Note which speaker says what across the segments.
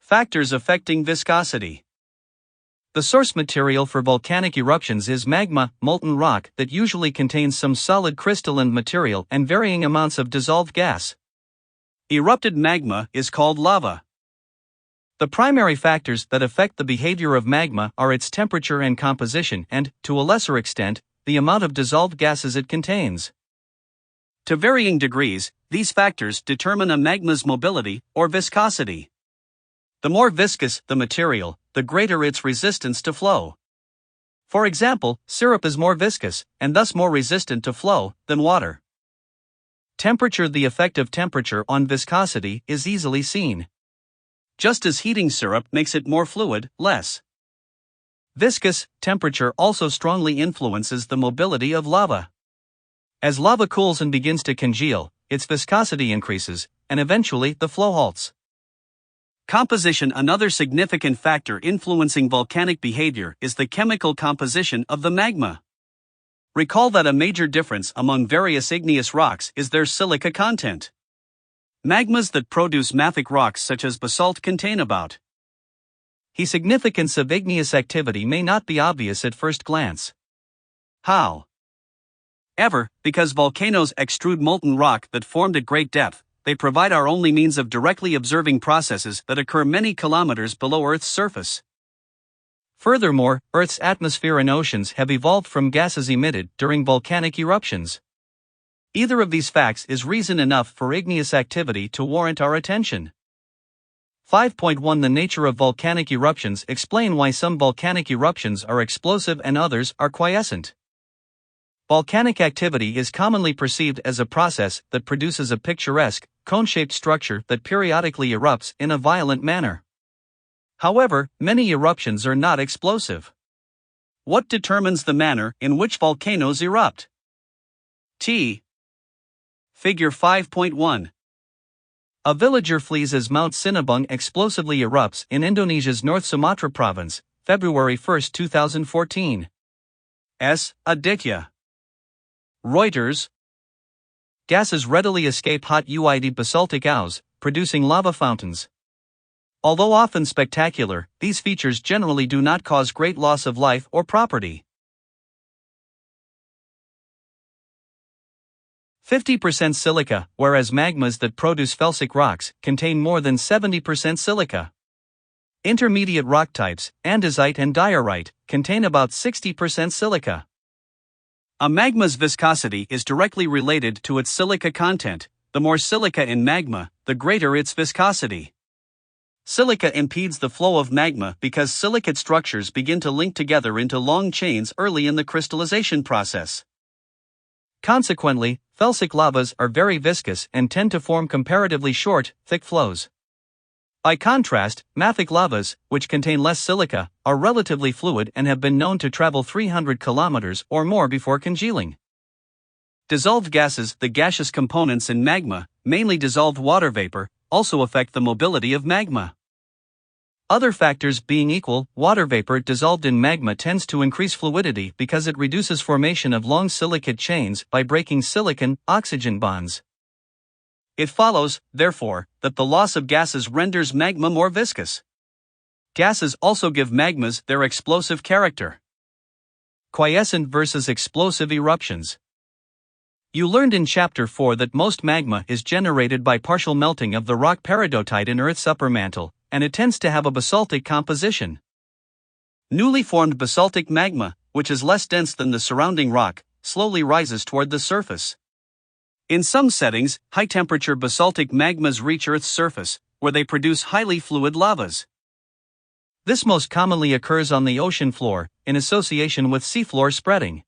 Speaker 1: Factors affecting viscosity. The source material for volcanic eruptions is magma, molten rock that usually contains some solid crystalline material and varying amounts of dissolved gas. Erupted magma is called lava. The primary factors that affect the behavior of magma are its temperature and composition and, to a lesser extent, the amount of dissolved gases it contains. To varying degrees, these factors determine a magma's mobility or viscosity. The more viscous the material, the greater its resistance to flow. For example, syrup is more viscous, and thus more resistant to flow, than water. Temperature. The effect of temperature on viscosity is easily seen. Just as heating syrup makes it more fluid, less viscous, temperature also strongly influences the mobility of lava. As lava cools and begins to congeal, its viscosity increases, and eventually the flow halts. Composition. Another significant factor influencing volcanic behavior is the chemical composition of the magma. Recall that a major difference among various igneous rocks is their silica content. Magmas that produce mafic rocks such as basalt contain about the significance of igneous activity may not be obvious at first glance. How? Because volcanoes extrude molten rock that formed at great depth, they provide our only means of directly observing processes that occur many kilometers below Earth's surface. Furthermore, Earth's atmosphere and oceans have evolved from gases emitted during volcanic eruptions. Either of these facts is reason enough for igneous activity to warrant our attention. 5.1 The nature of volcanic eruptions. Explain why some volcanic eruptions are explosive and others are quiescent. Volcanic activity is commonly perceived as a process that produces a picturesque, cone-shaped structure that periodically erupts in a violent manner. However, many eruptions are not explosive. What determines the manner in which volcanoes erupt? Figure 5.1. A villager flees as Mount Sinabung explosively erupts in Indonesia's North Sumatra province, February 1, 2014. Aditya. Reuters. Gases readily escape hot UID basaltic ooze, producing lava fountains. Although often spectacular, these features generally do not cause great loss of life or property. 50% silica, whereas magmas that produce felsic rocks contain more than 70% silica. Intermediate rock types, andesite and diorite, contain about 60% silica. A magma's viscosity is directly related to its silica content. The more silica in magma, the greater its viscosity. Silica impedes the flow of magma because silicate structures begin to link together into long chains early in the crystallization process. Consequently, felsic lavas are very viscous and tend to form comparatively short, thick flows. By contrast, mafic lavas, which contain less silica, are relatively fluid and have been known to travel 300 kilometers or more before congealing. Dissolved gases. The gaseous components in magma, mainly dissolved water vapor, also affect the mobility of magma. Other factors being equal, water vapor dissolved in magma tends to increase fluidity because it reduces formation of long silicate chains by breaking silicon-oxygen bonds. It follows, therefore, that the loss of gases renders magma more viscous. Gases also give magmas their explosive character. Quiescent versus explosive eruptions. You learned in Chapter 4 that most magma is generated by partial melting of the rock peridotite in Earth's upper mantle, and it tends to have a basaltic composition. Newly formed basaltic magma, which is less dense than the surrounding rock, slowly rises toward the surface. In some settings, high-temperature basaltic magmas reach Earth's surface, where they produce highly fluid lavas. This most commonly occurs on the ocean floor, in association with seafloor spreading.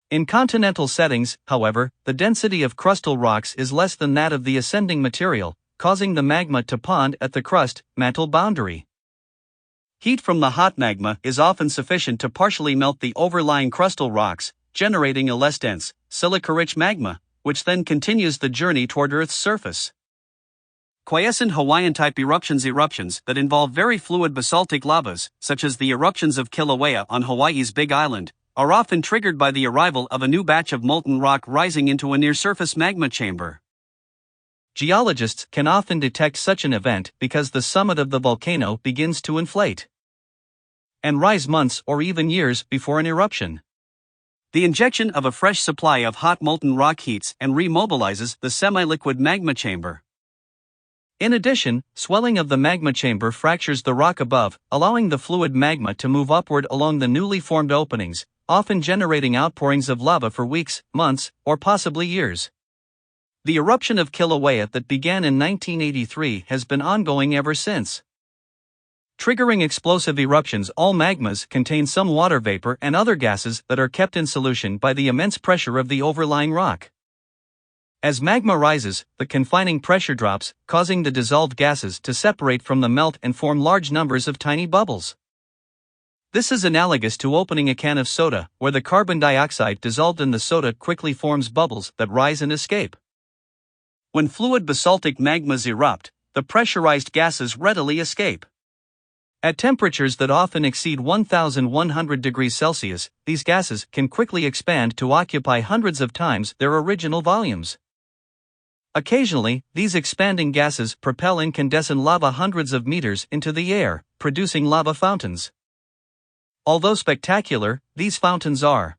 Speaker 1: In continental settings, however, the density of crustal rocks is less than that of the ascending material, causing the magma to pond at the crust-mantle boundary. Heat from the hot magma is often sufficient to partially melt the overlying crustal rocks, generating a less dense, silica-rich magma, which then continues the journey toward Earth's surface. Quiescent Hawaiian-type eruptions. Eruptions that involve very fluid basaltic lavas, such as the eruptions of Kilauea on Hawaii's Big Island, are often triggered by the arrival of a new batch of molten rock rising into a near-surface magma chamber. Geologists can often detect such an event because the summit of the volcano begins to inflate and rise months or even years before an eruption. The injection of a fresh supply of hot molten rock heats and remobilizes the semi-liquid magma chamber. In addition, swelling of the magma chamber fractures the rock above, allowing the fluid magma to move upward along the newly formed openings, often generating outpourings of lava for weeks, months, or possibly years. The eruption of Kilauea that began in 1983 has been ongoing ever since. Triggering explosive eruptions, all magmas contain some water vapor and other gases that are kept in solution by the immense pressure of the overlying rock. As magma rises, the confining pressure drops, causing the dissolved gases to separate from the melt and form large numbers of tiny bubbles. This is analogous to opening a can of soda, where the carbon dioxide dissolved in the soda quickly forms bubbles that rise and escape. When fluid basaltic magmas erupt, the pressurized gases readily escape. At temperatures that often exceed 1,100 degrees Celsius, these gases can quickly expand to occupy hundreds of times their original volumes. Occasionally, these expanding gases propel incandescent lava hundreds of meters into the air, producing lava fountains. Although spectacular, these fountains are.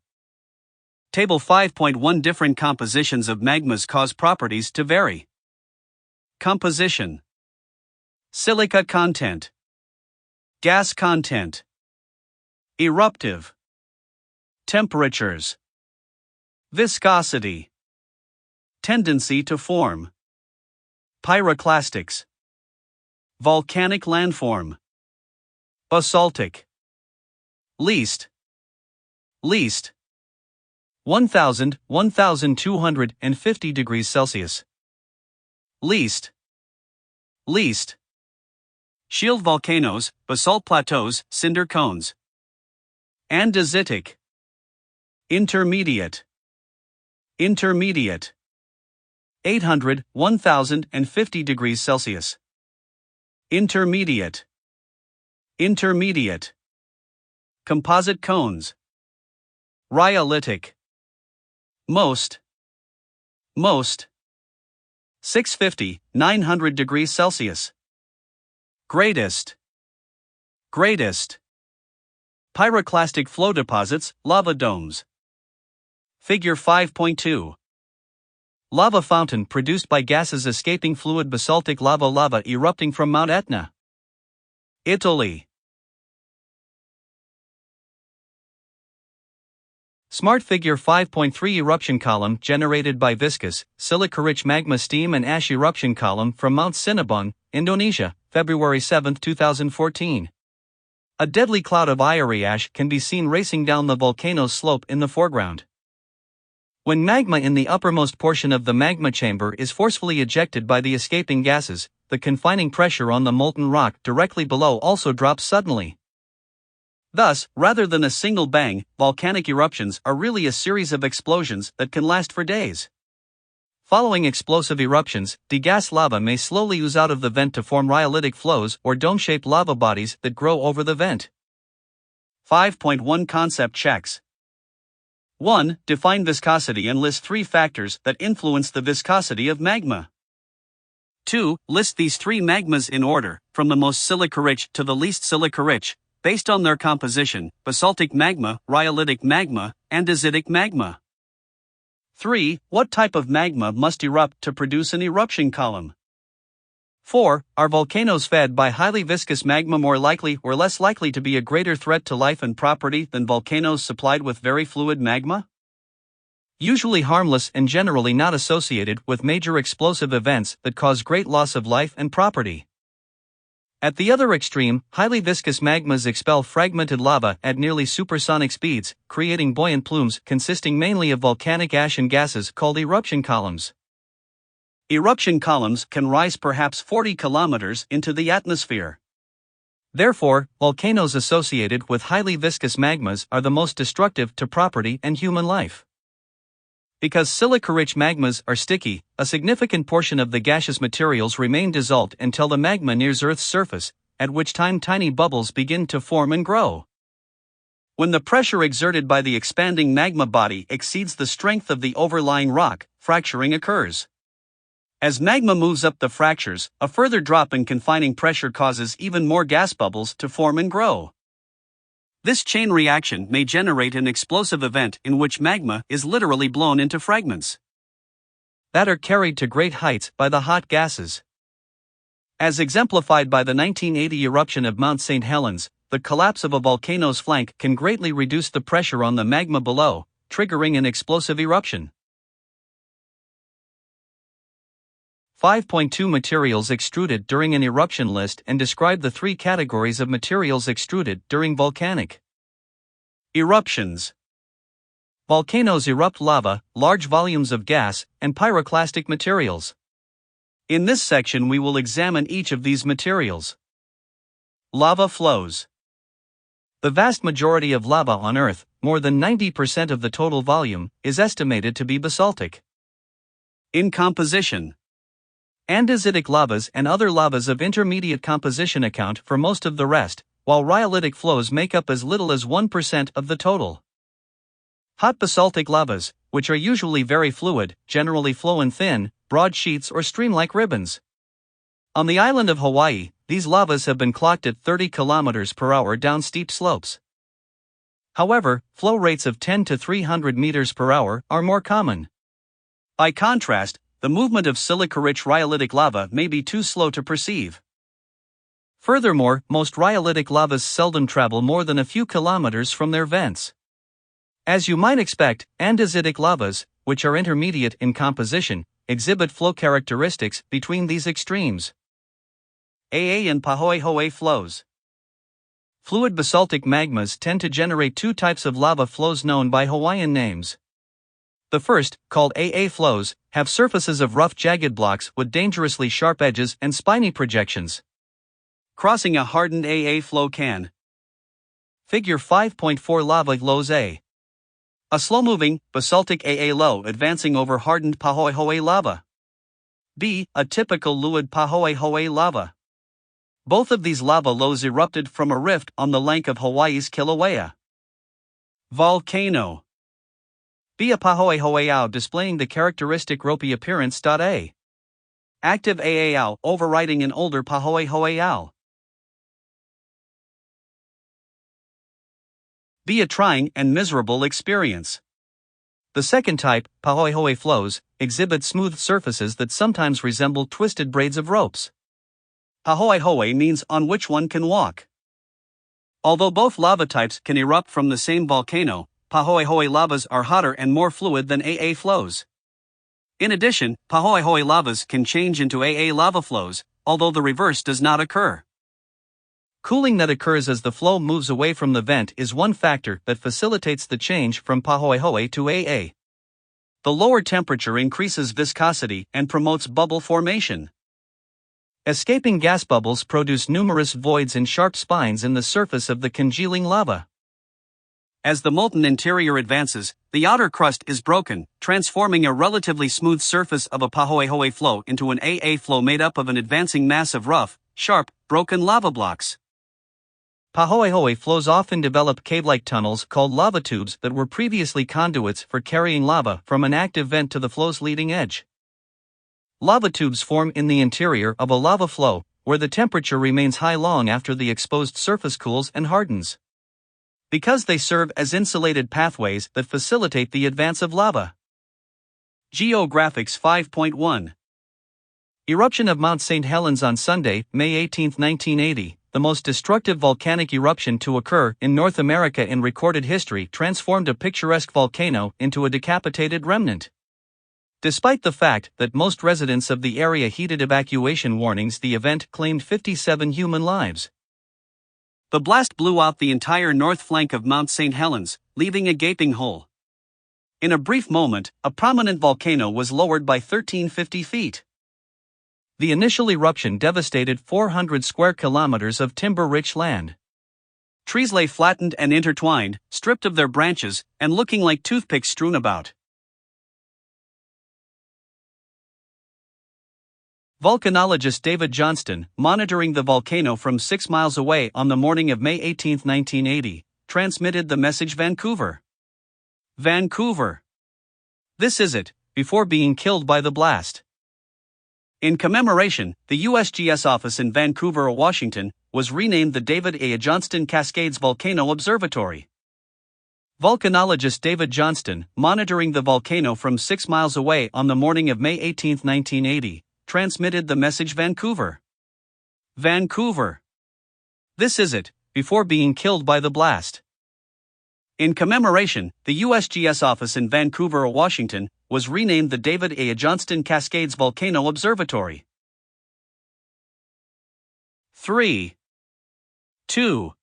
Speaker 1: Table 5.1 Different compositions of magmas cause properties to vary. Composition: silica content, gas content, eruptive, temperatures, viscosity, tendency to form, pyroclastics, volcanic landform, basaltic, least, 1,250 degrees Celsius, least, shield volcanoes, basalt plateaus, cinder cones, andesitic, intermediate, 800, 1,050 degrees Celsius, intermediate, composite cones, rhyolitic, most, 650, 900 degrees Celsius, greatest, pyroclastic flow deposits, lava domes. Figure 5.2. Lava fountain produced by gases escaping fluid basaltic lava erupting from Mount Etna, Italy. Smart Figure 5.3 Eruption column generated by viscous, silica-rich magma steam and ash eruption column from Mount Sinabung, Indonesia, February 7, 2014. A deadly cloud of fiery ash can be seen racing down the volcano's slope in the foreground. When magma in the uppermost portion of the magma chamber is forcefully ejected by the escaping gases, the confining pressure on the molten rock directly below also drops suddenly. Thus, rather than a single bang, volcanic eruptions are really a series of explosions that can last for days. Following explosive eruptions, degassed lava may slowly ooze out of the vent to form rhyolitic flows or dome-shaped lava bodies that grow over the vent. 5.1 Concept checks. 1. Define viscosity and list 3 factors that influence the viscosity of magma. 2. List these 3 magmas in order, from the most silica-rich to the least silica-rich, based on their composition: basaltic magma, rhyolitic magma, andesitic magma. 3. What type of magma must erupt to produce an eruption column? 4. Are volcanoes fed by highly viscous magma more likely or less likely to be a greater threat to life and property than volcanoes supplied with very fluid magma? Usually harmless and generally not associated with major explosive events that cause great loss of life and property. At the other extreme, highly viscous magmas expel fragmented lava at nearly supersonic speeds, creating buoyant plumes consisting mainly of volcanic ash and gases called eruption columns. Eruption columns can rise perhaps 40 kilometers into the atmosphere. Therefore, volcanoes associated with highly viscous magmas are the most destructive to property and human life. Because silica-rich magmas are sticky, a significant portion of the gaseous materials remain dissolved until the magma nears Earth's surface, at which time tiny bubbles begin to form and grow. When the pressure exerted by the expanding magma body exceeds the strength of the overlying rock, fracturing occurs. As magma moves up the fractures, a further drop in confining pressure causes even more gas bubbles to form and grow. This chain reaction may generate an explosive event in which magma is literally blown into fragments that are carried to great heights by the hot gases. As exemplified by the 1980 eruption of Mount St. Helens, the collapse of a volcano's flank can greatly reduce the pressure on the magma below, triggering an explosive eruption. 5.2 Materials extruded during an eruption. List and describe the three categories of materials extruded during volcanic eruptions. Volcanoes erupt lava, large volumes of gas, and pyroclastic materials. In this section we will examine each of these materials. Lava flows. The vast majority of lava on Earth, more than 90% of the total volume, is estimated to be basaltic in composition. Andesitic lavas and other lavas of intermediate composition account for most of the rest, while rhyolitic flows make up as little as 1% of the total. Hot basaltic lavas, which are usually very fluid, generally flow in thin, broad sheets or stream-like ribbons. On the island of Hawaii, these lavas have been clocked at 30 km per hour down steep slopes. However, flow rates of 10 to 300 meters per hour are more common. By contrast, the movement of silica-rich rhyolitic lava may be too slow to perceive. Furthermore, most rhyolitic lavas seldom travel more than a few kilometers from their vents. As you might expect, andesitic lavas, which are intermediate in composition, exhibit flow characteristics between these extremes. AA and Pahoehoe flows. Fluid basaltic magmas tend to generate two types of lava flows known by Hawaiian names. The first, called AA flows, have surfaces of rough jagged blocks with dangerously sharp edges and spiny projections. Crossing a hardened AA flow can. Figure 5.4 Lava flows A. A slow-moving, basaltic AA low advancing over hardened Pahoehoe lava. B. A typical fluid Pahoehoe lava. Both of these lava lows erupted from a rift on the flank of Hawaii's Kilauea volcano. B. A Pahoehoe ao displaying the characteristic ropey appearance. A. Active AA ao overriding an older Pahoehoe ao. Be a trying and miserable experience. The second type, Pahoehoe flows, exhibit smooth surfaces that sometimes resemble twisted braids of ropes. Pahoehoe means on which one can walk. Although both lava types can erupt from the same volcano, Pahoehoe lavas are hotter and more fluid than AA flows. In addition, Pahoehoe lavas can change into AA lava flows, although the reverse does not occur. Cooling that occurs as the flow moves away from the vent is one factor that facilitates the change from Pahoehoe to AA. The lower temperature increases viscosity and promotes bubble formation. Escaping gas bubbles produce numerous voids and sharp spines in the surface of the congealing lava. As the molten interior advances, the outer crust is broken, transforming a relatively smooth surface of a Pahoehoe flow into an AA flow made up of an advancing mass of rough, sharp, broken lava blocks. Pahoehoe flows often develop cave-like tunnels called lava tubes that were previously conduits for carrying lava from an active vent to the flow's leading edge. Lava tubes form in the interior of a lava flow, where the temperature remains high long after the exposed surface cools and hardens. Because they serve as insulated pathways that facilitate the advance of lava. Geographics 5.1 Eruption of Mount St. Helens on Sunday, May 18, 1980. The most destructive volcanic eruption to occur in North America in recorded history, transformed a picturesque volcano into a decapitated remnant. Despite the fact that most residents of the area heeded evacuation warnings, the event claimed 57 human lives. The blast blew out the entire north flank of Mount St. Helens, leaving a gaping hole. In a brief moment, a prominent volcano was lowered by 1,350 feet. The initial eruption devastated 400 square kilometers of timber-rich land. Trees lay flattened and intertwined, stripped of their branches, and looking like toothpicks strewn about. Volcanologist David Johnston, monitoring the volcano from 6 miles away on the morning of May 18, 1980, transmitted the message Vancouver. Vancouver. This is it, before being killed by the blast. In commemoration, the USGS office in Vancouver, Washington, was renamed the David A. Johnston Cascades Volcano Observatory. Volcanologist David Johnston, monitoring the volcano from 6 miles away on the morning of May 18, 1980, transmitted the message Vancouver. Vancouver. This is it, before being killed by the blast. In commemoration, the USGS office in Vancouver, Washington, was renamed the David A. Johnston Cascades Volcano Observatory. 3, 2,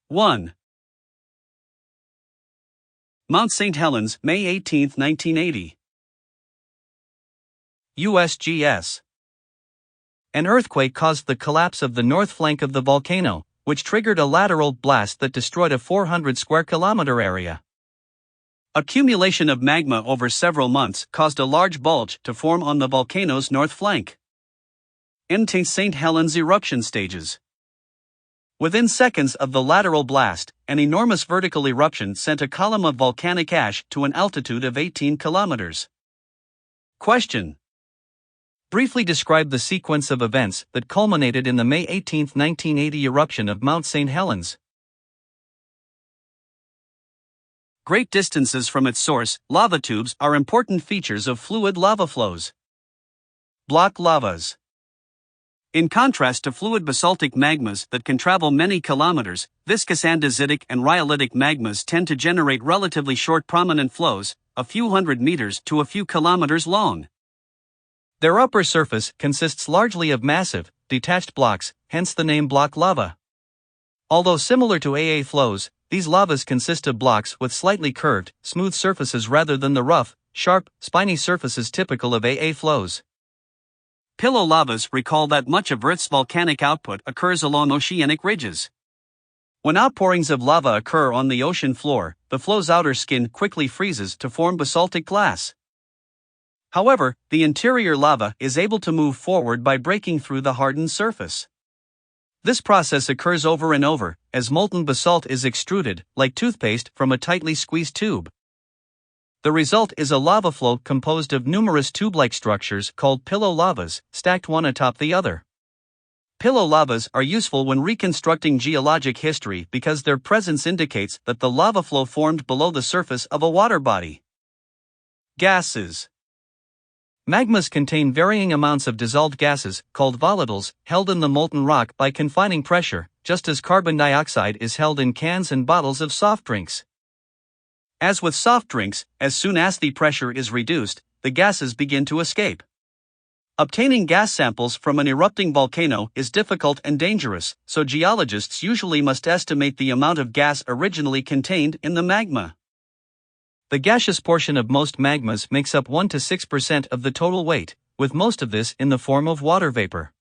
Speaker 1: 1. Mount St. Helens, May 18, 1980. USGS. An earthquake caused the collapse of the north flank of the volcano, which triggered a lateral blast that destroyed a 400 square kilometer area. Accumulation of magma over several months caused a large bulge to form on the volcano's north flank. Mt. St. Helens eruption stages. Within seconds of the lateral blast, an enormous vertical eruption sent a column of volcanic ash to an altitude of 18 kilometers. Question. Briefly describe the sequence of events that culminated in the May 18, 1980 eruption of Mount St. Helens. Great distances from its source, lava tubes are important features of fluid lava flows. Block lavas. In contrast to fluid basaltic magmas that can travel many kilometers, viscous andesitic and rhyolitic magmas tend to generate relatively short prominent flows, a few hundred meters to a few kilometers long. Their upper surface consists largely of massive, detached blocks, hence the name block lava. Although similar to AA flows, these lavas consist of blocks with slightly curved, smooth surfaces rather than the rough, sharp, spiny surfaces typical of AA flows. Pillow lavas recall that much of Earth's volcanic output occurs along oceanic ridges. When outpourings of lava occur on the ocean floor, the flow's outer skin quickly freezes to form basaltic glass. However, the interior lava is able to move forward by breaking through the hardened surface. This process occurs over and over, as molten basalt is extruded, like toothpaste, from a tightly squeezed tube. The result is a lava flow composed of numerous tube-like structures called pillow lavas, stacked one atop the other. Pillow lavas are useful when reconstructing geologic history because their presence indicates that the lava flow formed below the surface of a water body. Gases. Magmas contain varying amounts of dissolved gases, called volatiles, held in the molten rock by confining pressure, just as carbon dioxide is held in cans and bottles of soft drinks. As with soft drinks, as soon as the pressure is reduced, the gases begin to escape. Obtaining gas samples from an erupting volcano is difficult and dangerous, so geologists usually must estimate the amount of gas originally contained in the magma. The gaseous portion of most magmas makes up 1 to 6% of the total weight, with most of this in the form of water vapor.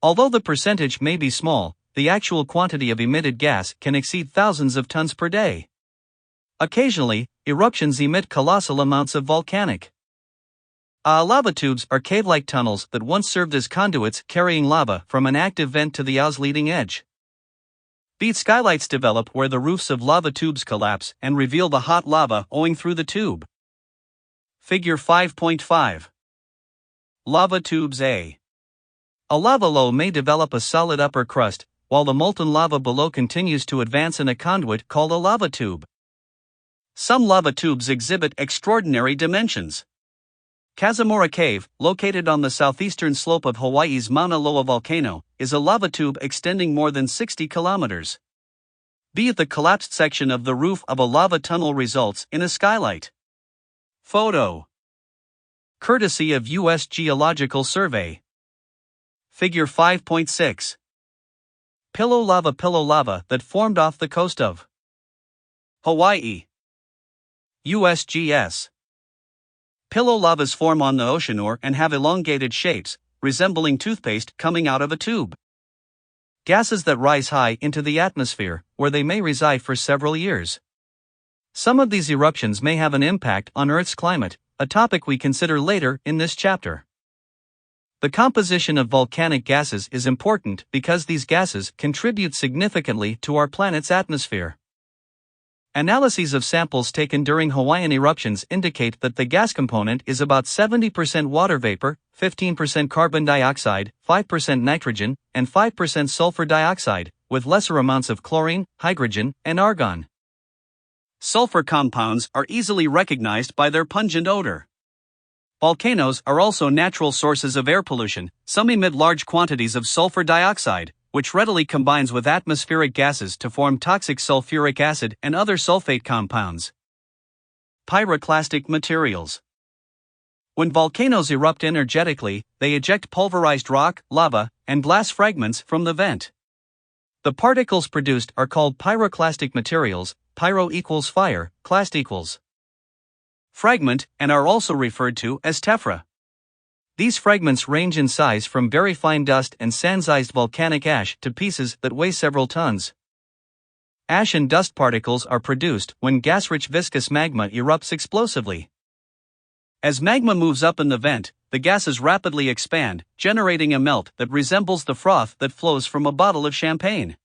Speaker 1: Although the percentage may be small, the actual quantity of emitted gas can exceed thousands of tons per day. Occasionally, eruptions emit colossal amounts of volcanic lava tubes are cave-like tunnels that once served as conduits carrying lava from an active vent to the O's leading edge. Beat skylights develop where the roofs of lava tubes collapse and reveal the hot lava owing through the tube. Figure 5.5. Lava tubes A. A lava low may develop a solid upper crust, while the molten lava below continues to advance in a conduit called a lava tube. Some lava tubes exhibit extraordinary dimensions. Kazumura Cave, located on the southeastern slope of Hawaii's Mauna Loa volcano, is a lava tube extending more than 60 kilometers. B. The collapsed section of the roof of a lava tunnel results in a skylight. Photo. Courtesy of U.S. Geological Survey. Figure 5.6. Pillow lava that formed off the coast of Hawaii. USGS. Pillow lavas form on the ocean floor and have elongated shapes, resembling toothpaste coming out of a tube. Gases that rise high into the atmosphere, where they may reside for several years. Some of these eruptions may have an impact on Earth's climate, a topic we consider later in this chapter. The composition of volcanic gases is important because these gases contribute significantly to our planet's atmosphere. Analyses of samples taken during Hawaiian eruptions indicate that the gas component is about 70% water vapor, 15% carbon dioxide, 5% nitrogen, and 5% sulfur dioxide, with lesser amounts of chlorine, hydrogen, and argon. Sulfur compounds are easily recognized by their pungent odor. Volcanoes are also natural sources of air pollution. Some emit large quantities of sulfur dioxide, which readily combines with atmospheric gases to form toxic sulfuric acid and other sulfate compounds. Pyroclastic materials. When volcanoes erupt energetically, they eject pulverized rock, lava, and glass fragments from the vent. The particles produced are called pyroclastic materials. Pyro equals fire, clast equals fragment, and are also referred to as tephra. These fragments range in size from very fine dust and sand-sized volcanic ash to pieces that weigh several tons. Ash and dust particles are produced when gas-rich viscous magma erupts explosively. As magma moves up in the vent, the gases rapidly expand, generating a melt that resembles the froth that flows from a bottle of champagne.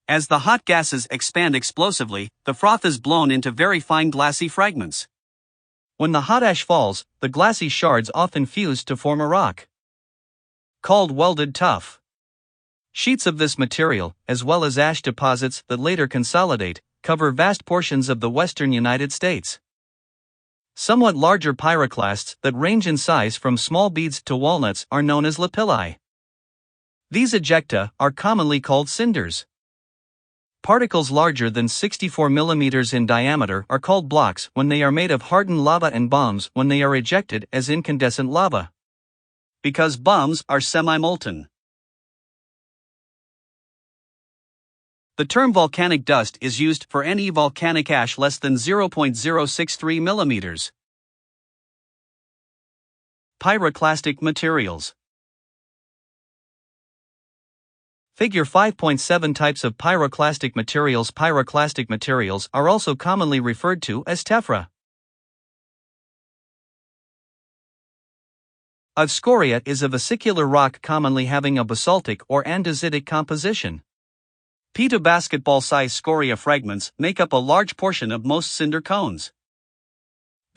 Speaker 1: As the hot gases expand explosively, the froth is blown into very fine glassy fragments. When the hot ash falls, the glassy shards often fuse to form a rock called welded tuff. Sheets of this material, as well as ash deposits that later consolidate, cover vast portions of the western United States. Somewhat larger pyroclasts that range in size from small beads to walnuts are known as lapilli. These ejecta are commonly called cinders. Particles larger than 64 mm in diameter are called blocks when they are made of hardened lava, and bombs when they are ejected as incandescent lava. Because bombs are semi-molten. The term volcanic dust is used for any volcanic ash less than 0.063 mm. Pyroclastic materials. Figure 5.7 Types of pyroclastic materials. Pyroclastic materials are also commonly referred to as tephra. A scoria is a vesicular rock commonly having a basaltic or andesitic composition. Pita basketball-sized scoria fragments make up a large portion of most cinder cones.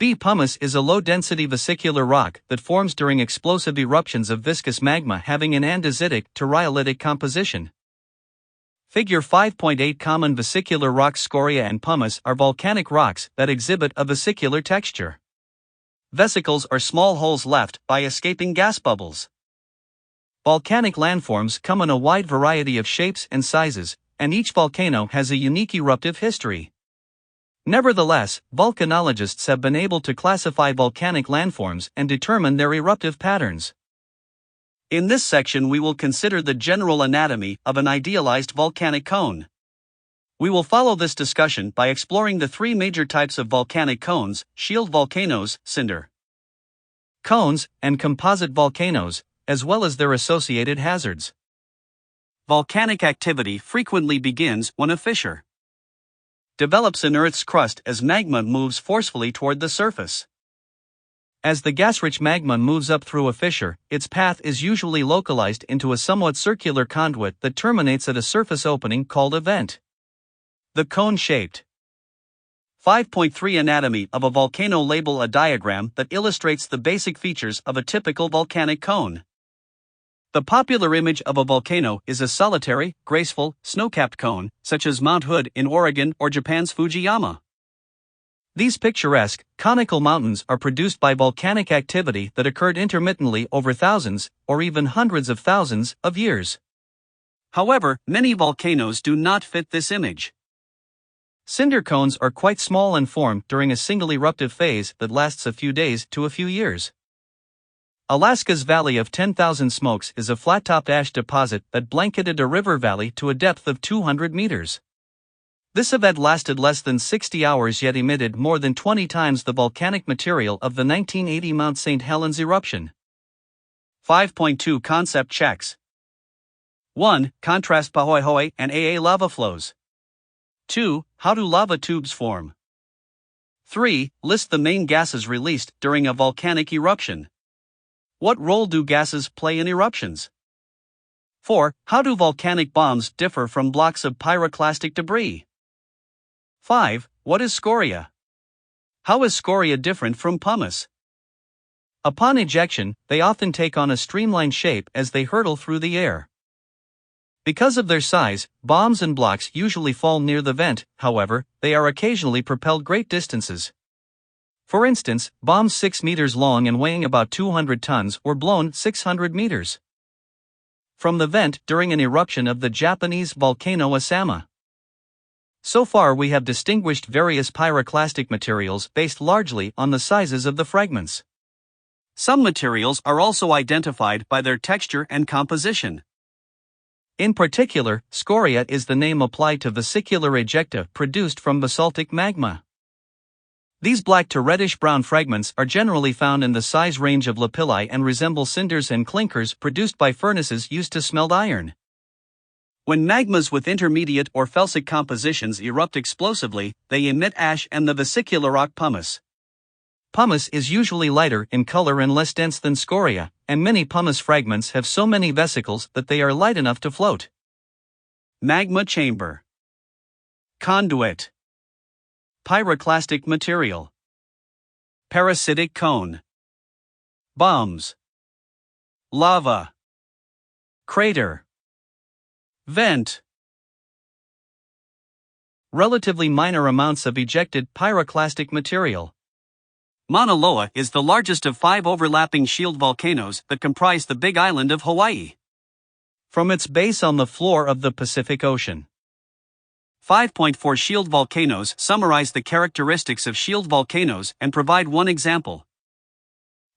Speaker 1: B. Pumice is a low-density vesicular rock that forms during explosive eruptions of viscous magma having an andesitic to rhyolitic composition. Figure 5.8 Common vesicular rocks. Scoria and pumice are volcanic rocks that exhibit a vesicular texture. Vesicles are small holes left by escaping gas bubbles. Volcanic landforms come in a wide variety of shapes and sizes, and each volcano has a unique eruptive history. Nevertheless, volcanologists have been able to classify volcanic landforms and determine their eruptive patterns. In this section, we will consider the general anatomy of an idealized volcanic cone. We will follow this discussion by exploring the three major types of volcanic cones: shield volcanoes, cinder cones, and composite volcanoes, as well as their associated hazards. Volcanic activity frequently begins when a fissure develops in Earth's crust as magma moves forcefully toward the surface. As the gas-rich magma moves up through a fissure, its path is usually localized into a somewhat circular conduit that terminates at a surface opening called a vent. The cone-shaped 5.3 Anatomy of a volcano. Label a diagram that illustrates the basic features of a typical volcanic cone. The popular image of a volcano is a solitary, graceful, snow-capped cone, such as Mount Hood in Oregon or Japan's Fujiyama. These picturesque, conical mountains are produced by volcanic activity that occurred intermittently over thousands, or even hundreds of thousands, of years. However, many volcanoes do not fit this image. Cinder cones are quite small and form during a single eruptive phase that lasts a few days to a few years. Alaska's Valley of 10,000 Smokes is a flat-topped ash deposit that blanketed a river valley to a depth of 200 meters. This event lasted less than 60 hours yet emitted more than 20 times the volcanic material of the 1980 Mount St. Helens eruption. 5.2 Concept checks. 1. Contrast Pahoehoe and AA lava flows. 2. How do lava tubes form? 3. List the main gases released during a volcanic eruption. What role do gases play in eruptions? 4. How do volcanic bombs differ from blocks of pyroclastic debris? 5. What is scoria? How is scoria different from pumice? Upon ejection, they often take on a streamlined shape as they hurtle through the air. Because of their size, bombs and blocks usually fall near the vent, however, they are occasionally propelled great distances. For instance, bombs 6 meters long and weighing about 200 tons were blown 600 meters from the vent during an eruption of the Japanese volcano Asama. So far we have distinguished various pyroclastic materials based largely on the sizes of the fragments. Some materials are also identified by their texture and composition. In particular, scoria is the name applied to vesicular ejecta produced from basaltic magma. These black to reddish-brown fragments are generally found in the size range of lapilli and resemble cinders and clinkers produced by furnaces used to smelt iron. When magmas with intermediate or felsic compositions erupt explosively, they emit ash and the vesicular rock pumice. Pumice is usually lighter in color and less dense than scoria, and many pumice fragments have so many vesicles that they are light enough to float. Magma chamber. Conduit. Pyroclastic material. Parasitic cone. Bombs. Lava. Crater. Vent. Relatively minor amounts of ejected pyroclastic material. Mauna Loa is the largest of 5 overlapping shield volcanoes that comprise the Big Island of Hawaii. From its base on the floor of the Pacific Ocean. 5.4 shield volcanoes summarize the characteristics of shield volcanoes and provide one example.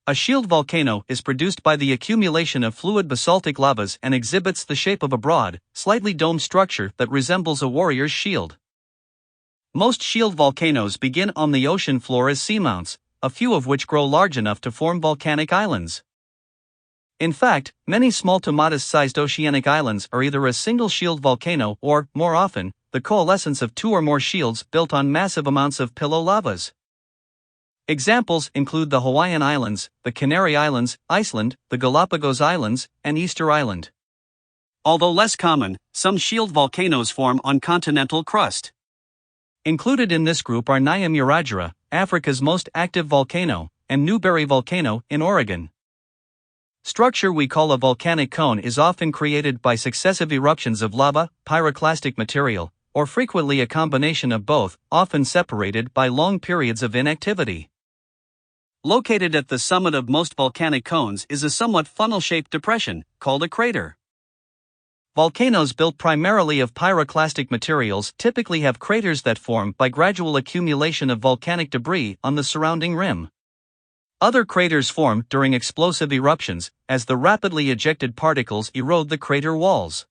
Speaker 1: A shield volcano is produced by the accumulation of fluid basaltic lavas and exhibits the shape of a broad, slightly domed structure that resembles a warrior's shield. Most shield volcanoes begin on the ocean floor as seamounts, a few of which grow large enough to form volcanic islands. In fact, many small to modest-sized oceanic islands are either a single shield volcano or, more often, the coalescence of 2 or more shields built on massive amounts of pillow lavas. Examples include the Hawaiian Islands, the Canary Islands, Iceland, the Galapagos Islands, and Easter Island. Although less common, some shield volcanoes form on continental crust. Included in this group are Nyamurajara, Africa's most active volcano, and Newberry Volcano in Oregon. Structure we call a volcanic cone is often created by successive eruptions of lava, pyroclastic material, or frequently a combination of both, often separated by long periods of inactivity. Located at the summit of most volcanic cones is a somewhat funnel-shaped depression, called a crater. Volcanoes built primarily of pyroclastic materials typically have craters that form by gradual accumulation of volcanic debris on the surrounding rim. Other craters form during explosive eruptions, as the rapidly ejected particles erode the crater walls.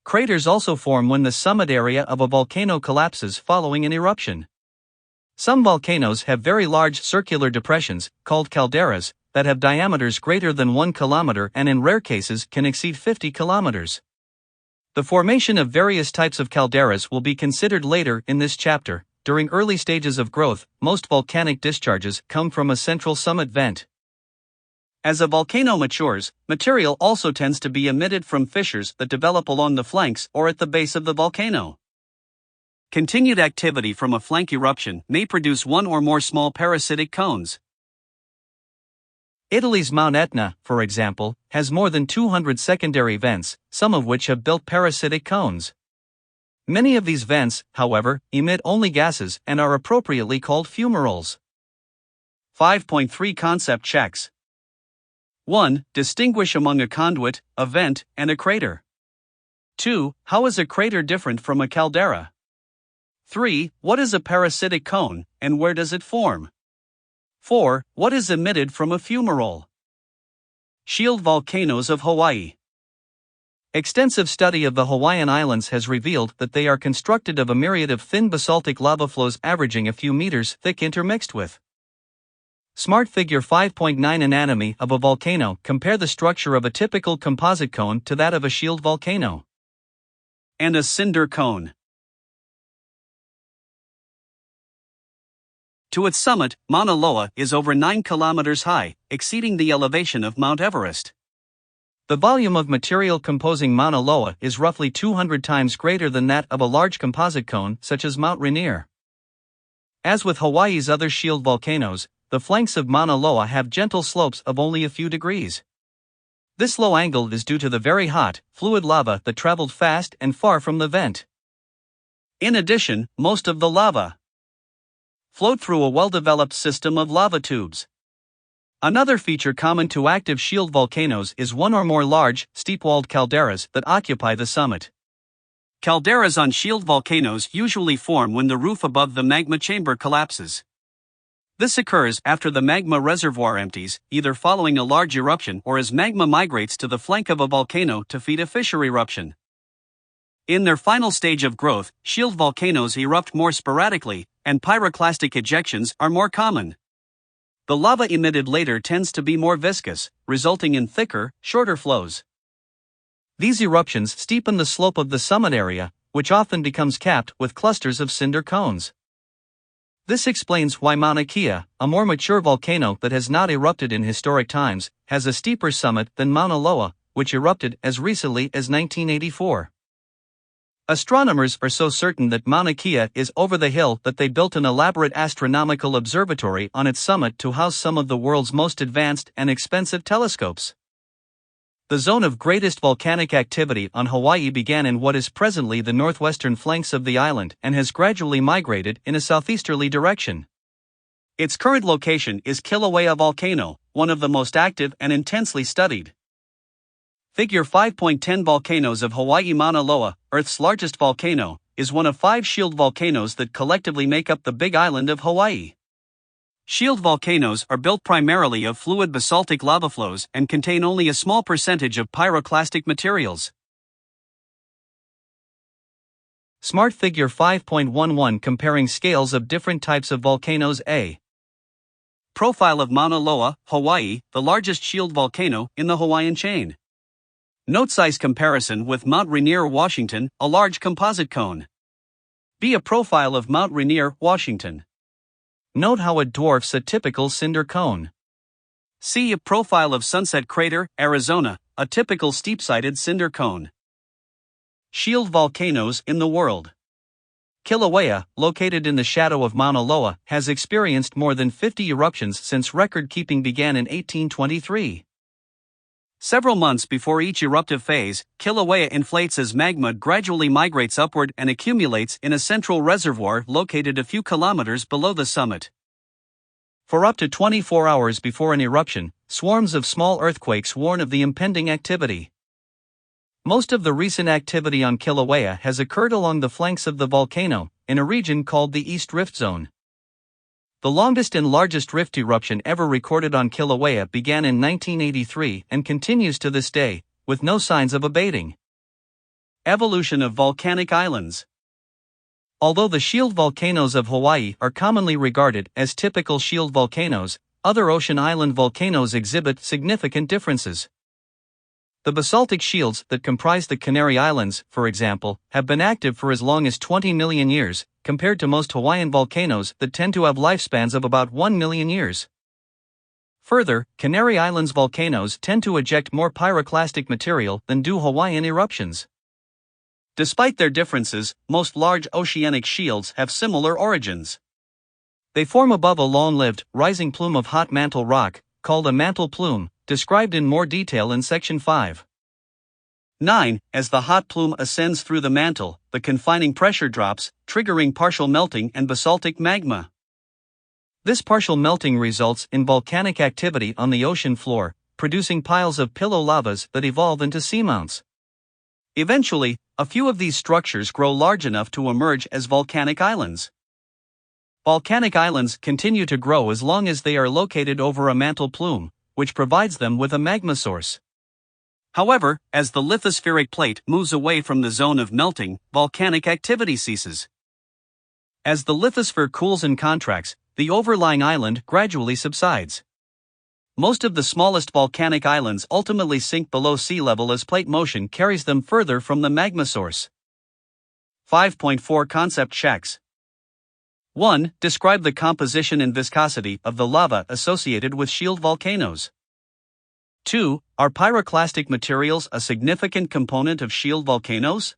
Speaker 1: Craters also form when the summit area of a volcano collapses following an eruption. Some volcanoes have very large circular depressions, called calderas, that have diameters greater than 1 kilometer and in rare cases can exceed 50 kilometers. The formation of various types of calderas will be considered later in this chapter. During early stages of growth, most volcanic discharges come from a central summit vent. As a volcano matures, material also tends to be emitted from fissures that develop along the flanks or at the base of the volcano. Continued activity from a flank eruption may produce 1 or more small parasitic cones. Italy's Mount Etna, for example, has more than 200 secondary vents, some of which have built parasitic cones. Many of these vents, however, emit only gases and are appropriately called fumaroles. 5.3 Concept checks. 1. Distinguish among a conduit, a vent, and a crater. 2. How is a crater different from a caldera? 3. What is a parasitic cone, and where does it form? 4. What is emitted from a fumarole? Shield volcanoes of Hawaii. Extensive study of the Hawaiian Islands has revealed that they are constructed of a myriad of thin basaltic lava flows averaging a few meters thick intermixed with. Smart Figure 5.9 Anatomy of a volcano. Compare the structure of a typical composite cone to that of a shield volcano. And a cinder cone. To its summit, Mauna Loa is over 9 kilometers high, exceeding the elevation of Mount Everest. The volume of material composing Mauna Loa is roughly 200 times greater than that of a large composite cone such as Mount Rainier. As with Hawaii's other shield volcanoes, the flanks of Mauna Loa have gentle slopes of only a few degrees. This low angle is due to the very hot, fluid lava that traveled fast and far from the vent. In addition, most of the lava flowed through a well-developed system of lava tubes. Another feature common to active shield volcanoes is one or more large, steep-walled calderas that occupy the summit. Calderas on shield volcanoes usually form when the roof above the magma chamber collapses. This occurs after the magma reservoir empties, either following a large eruption or as magma migrates to the flank of a volcano to feed a fissure eruption. In their final stage of growth, shield volcanoes erupt more sporadically, and pyroclastic ejections are more common. The lava emitted later tends to be more viscous, resulting in thicker, shorter flows. These eruptions steepen the slope of the summit area, which often becomes capped with clusters of cinder cones. This explains why Mauna Kea, a more mature volcano that has not erupted in historic times, has a steeper summit than Mauna Loa, which erupted as recently as 1984. Astronomers are so certain that Mauna Kea is over the hill that they built an elaborate astronomical observatory on its summit to house some of the world's most advanced and expensive telescopes. The zone of greatest volcanic activity on Hawaii began in what is presently the northwestern flanks of the island and has gradually migrated in a southeasterly direction. Its current location is Kilauea Volcano, one of the most active and intensely studied. Figure 5.10 Volcanoes of Hawaii. Mauna Loa, Earth's largest volcano, is one of 5 shield volcanoes that collectively make up the Big Island of Hawaii. Shield volcanoes are built primarily of fluid basaltic lava flows and contain only a small percentage of pyroclastic materials. Smart Figure 5.11 Comparing scales of different types of volcanoes. A. Profile of Mauna Loa, Hawaii, the largest shield volcano in the Hawaiian chain. Note size comparison with Mount Rainier, Washington, a large composite cone. B. A profile of Mount Rainier, Washington. Note how it dwarfs a typical cinder cone. C. A profile of Sunset Crater, Arizona, a typical steep-sided cinder cone. Shield volcanoes in the world. Kilauea, located in the shadow of Mauna Loa, has experienced more than 50 eruptions since record-keeping began in 1823. Several months before each eruptive phase, Kilauea inflates as magma gradually migrates upward and accumulates in a central reservoir located a few kilometers below the summit. For up to 24 hours before an eruption, swarms of small earthquakes warn of the impending activity. Most of the recent activity on Kilauea has occurred along the flanks of the volcano, in a region called the East Rift Zone. The longest and largest rift eruption ever recorded on Kilauea began in 1983 and continues to this day, with no signs of abating. Evolution of volcanic islands. Although the shield volcanoes of Hawaii are commonly regarded as typical shield volcanoes, other ocean island volcanoes exhibit significant differences. The basaltic shields that comprise the Canary Islands, for example, have been active for as long as 20 million years, compared to most Hawaiian volcanoes that tend to have lifespans of about 1 million years. Further, Canary Islands volcanoes tend to eject more pyroclastic material than do Hawaiian eruptions. Despite their differences, most large oceanic shields have similar origins. They form above a long-lived, rising plume of hot mantle rock, called a mantle plume, described in more detail in Section 5. 9. As the hot plume ascends through the mantle, the confining pressure drops, triggering partial melting and basaltic magma. This partial melting results in volcanic activity on the ocean floor, producing piles of pillow lavas that evolve into seamounts. Eventually, a few of these structures grow large enough to emerge as volcanic islands. Volcanic islands continue to grow as long as they are located over a mantle plume, which provides them with a magma source. However, as the lithospheric plate moves away from the zone of melting, volcanic activity ceases. As the lithosphere cools and contracts, the overlying island gradually subsides. Most of the smallest volcanic islands ultimately sink below sea level as plate motion carries them further from the magma source. 5.4 Concept checks. 1. Describe the composition and viscosity of the lava associated with shield volcanoes. 2. Are pyroclastic materials a significant component of shield volcanoes?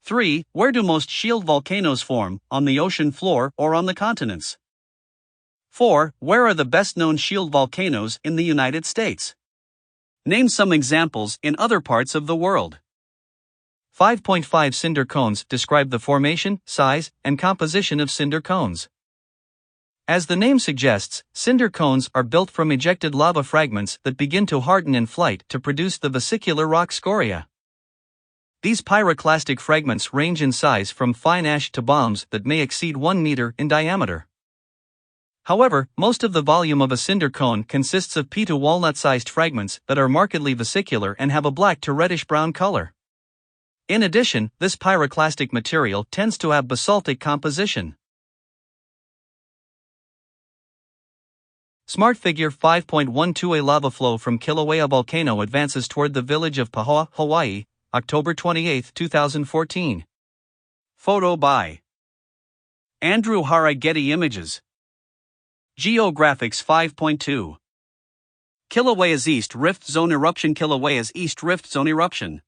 Speaker 1: 3. Where do most shield volcanoes form, on the ocean floor or on the continents? 4. Where are the best-known shield volcanoes in the United States? Name some examples in other parts of the world. 5.5 Cinder cones describe the formation, size, and composition of cinder cones. As the name suggests, cinder cones are built from ejected lava fragments that begin to harden in flight to produce the vesicular rock scoria. These pyroclastic fragments range in size from fine ash to bombs that may exceed 1 meter in diameter. However, most of the volume of a cinder cone consists of pea to walnut-sized fragments that are markedly vesicular and have a black to reddish-brown color. In addition, this pyroclastic material tends to have basaltic composition. Smart Figure 5.12 A lava flow from Kilauea volcano advances toward the village of Pahoa, Hawaii, October 28, 2014. Photo by Andrew Harai. Getty Images. Geographics 5.2. Kilauea's East Rift Zone eruption. Kilauea's East Rift Zone eruption.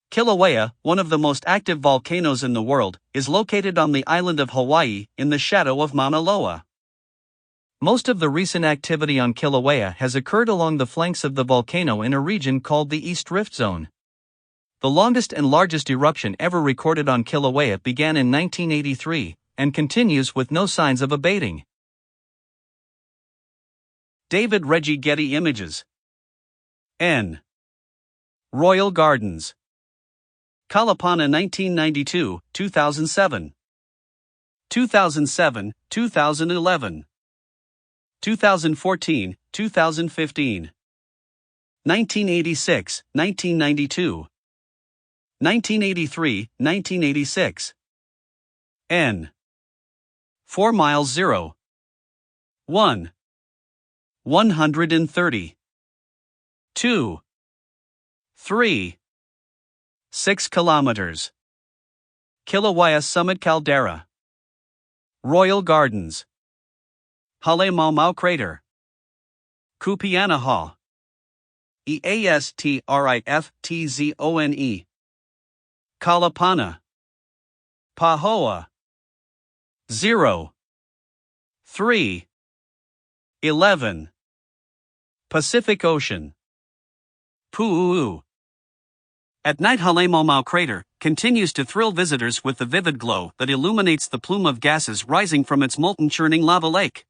Speaker 1: Kilauea, one of the most active volcanoes in the world, is located on the island of Hawaii, in the shadow of Mauna Loa. Most of the recent activity on Kilauea has occurred along the flanks of the volcano in a region called the East Rift Zone. The longest and largest eruption ever recorded on Kilauea began in 1983, and continues with no signs of abating. David Reggie. Getty Images. N. Royal Gardens. Kalapana 1992, 2007. 2007, 2011. 2014, 2015. 1986, 1992. 1983, 1986. N. 4 miles 0. 1. 130. 2. 3. 6 kilometers. Kilauea Summit Caldera. Royal Gardens. Halemaumau Crater. Kupianaha. EastriftZone. Kalapana. Pahoa. 0. 3. 11. Pacific Ocean. Pu'u. At night, Halemaumau Crater continues to thrill visitors with the vivid glow that illuminates the plume of gases rising from its molten churning lava lake.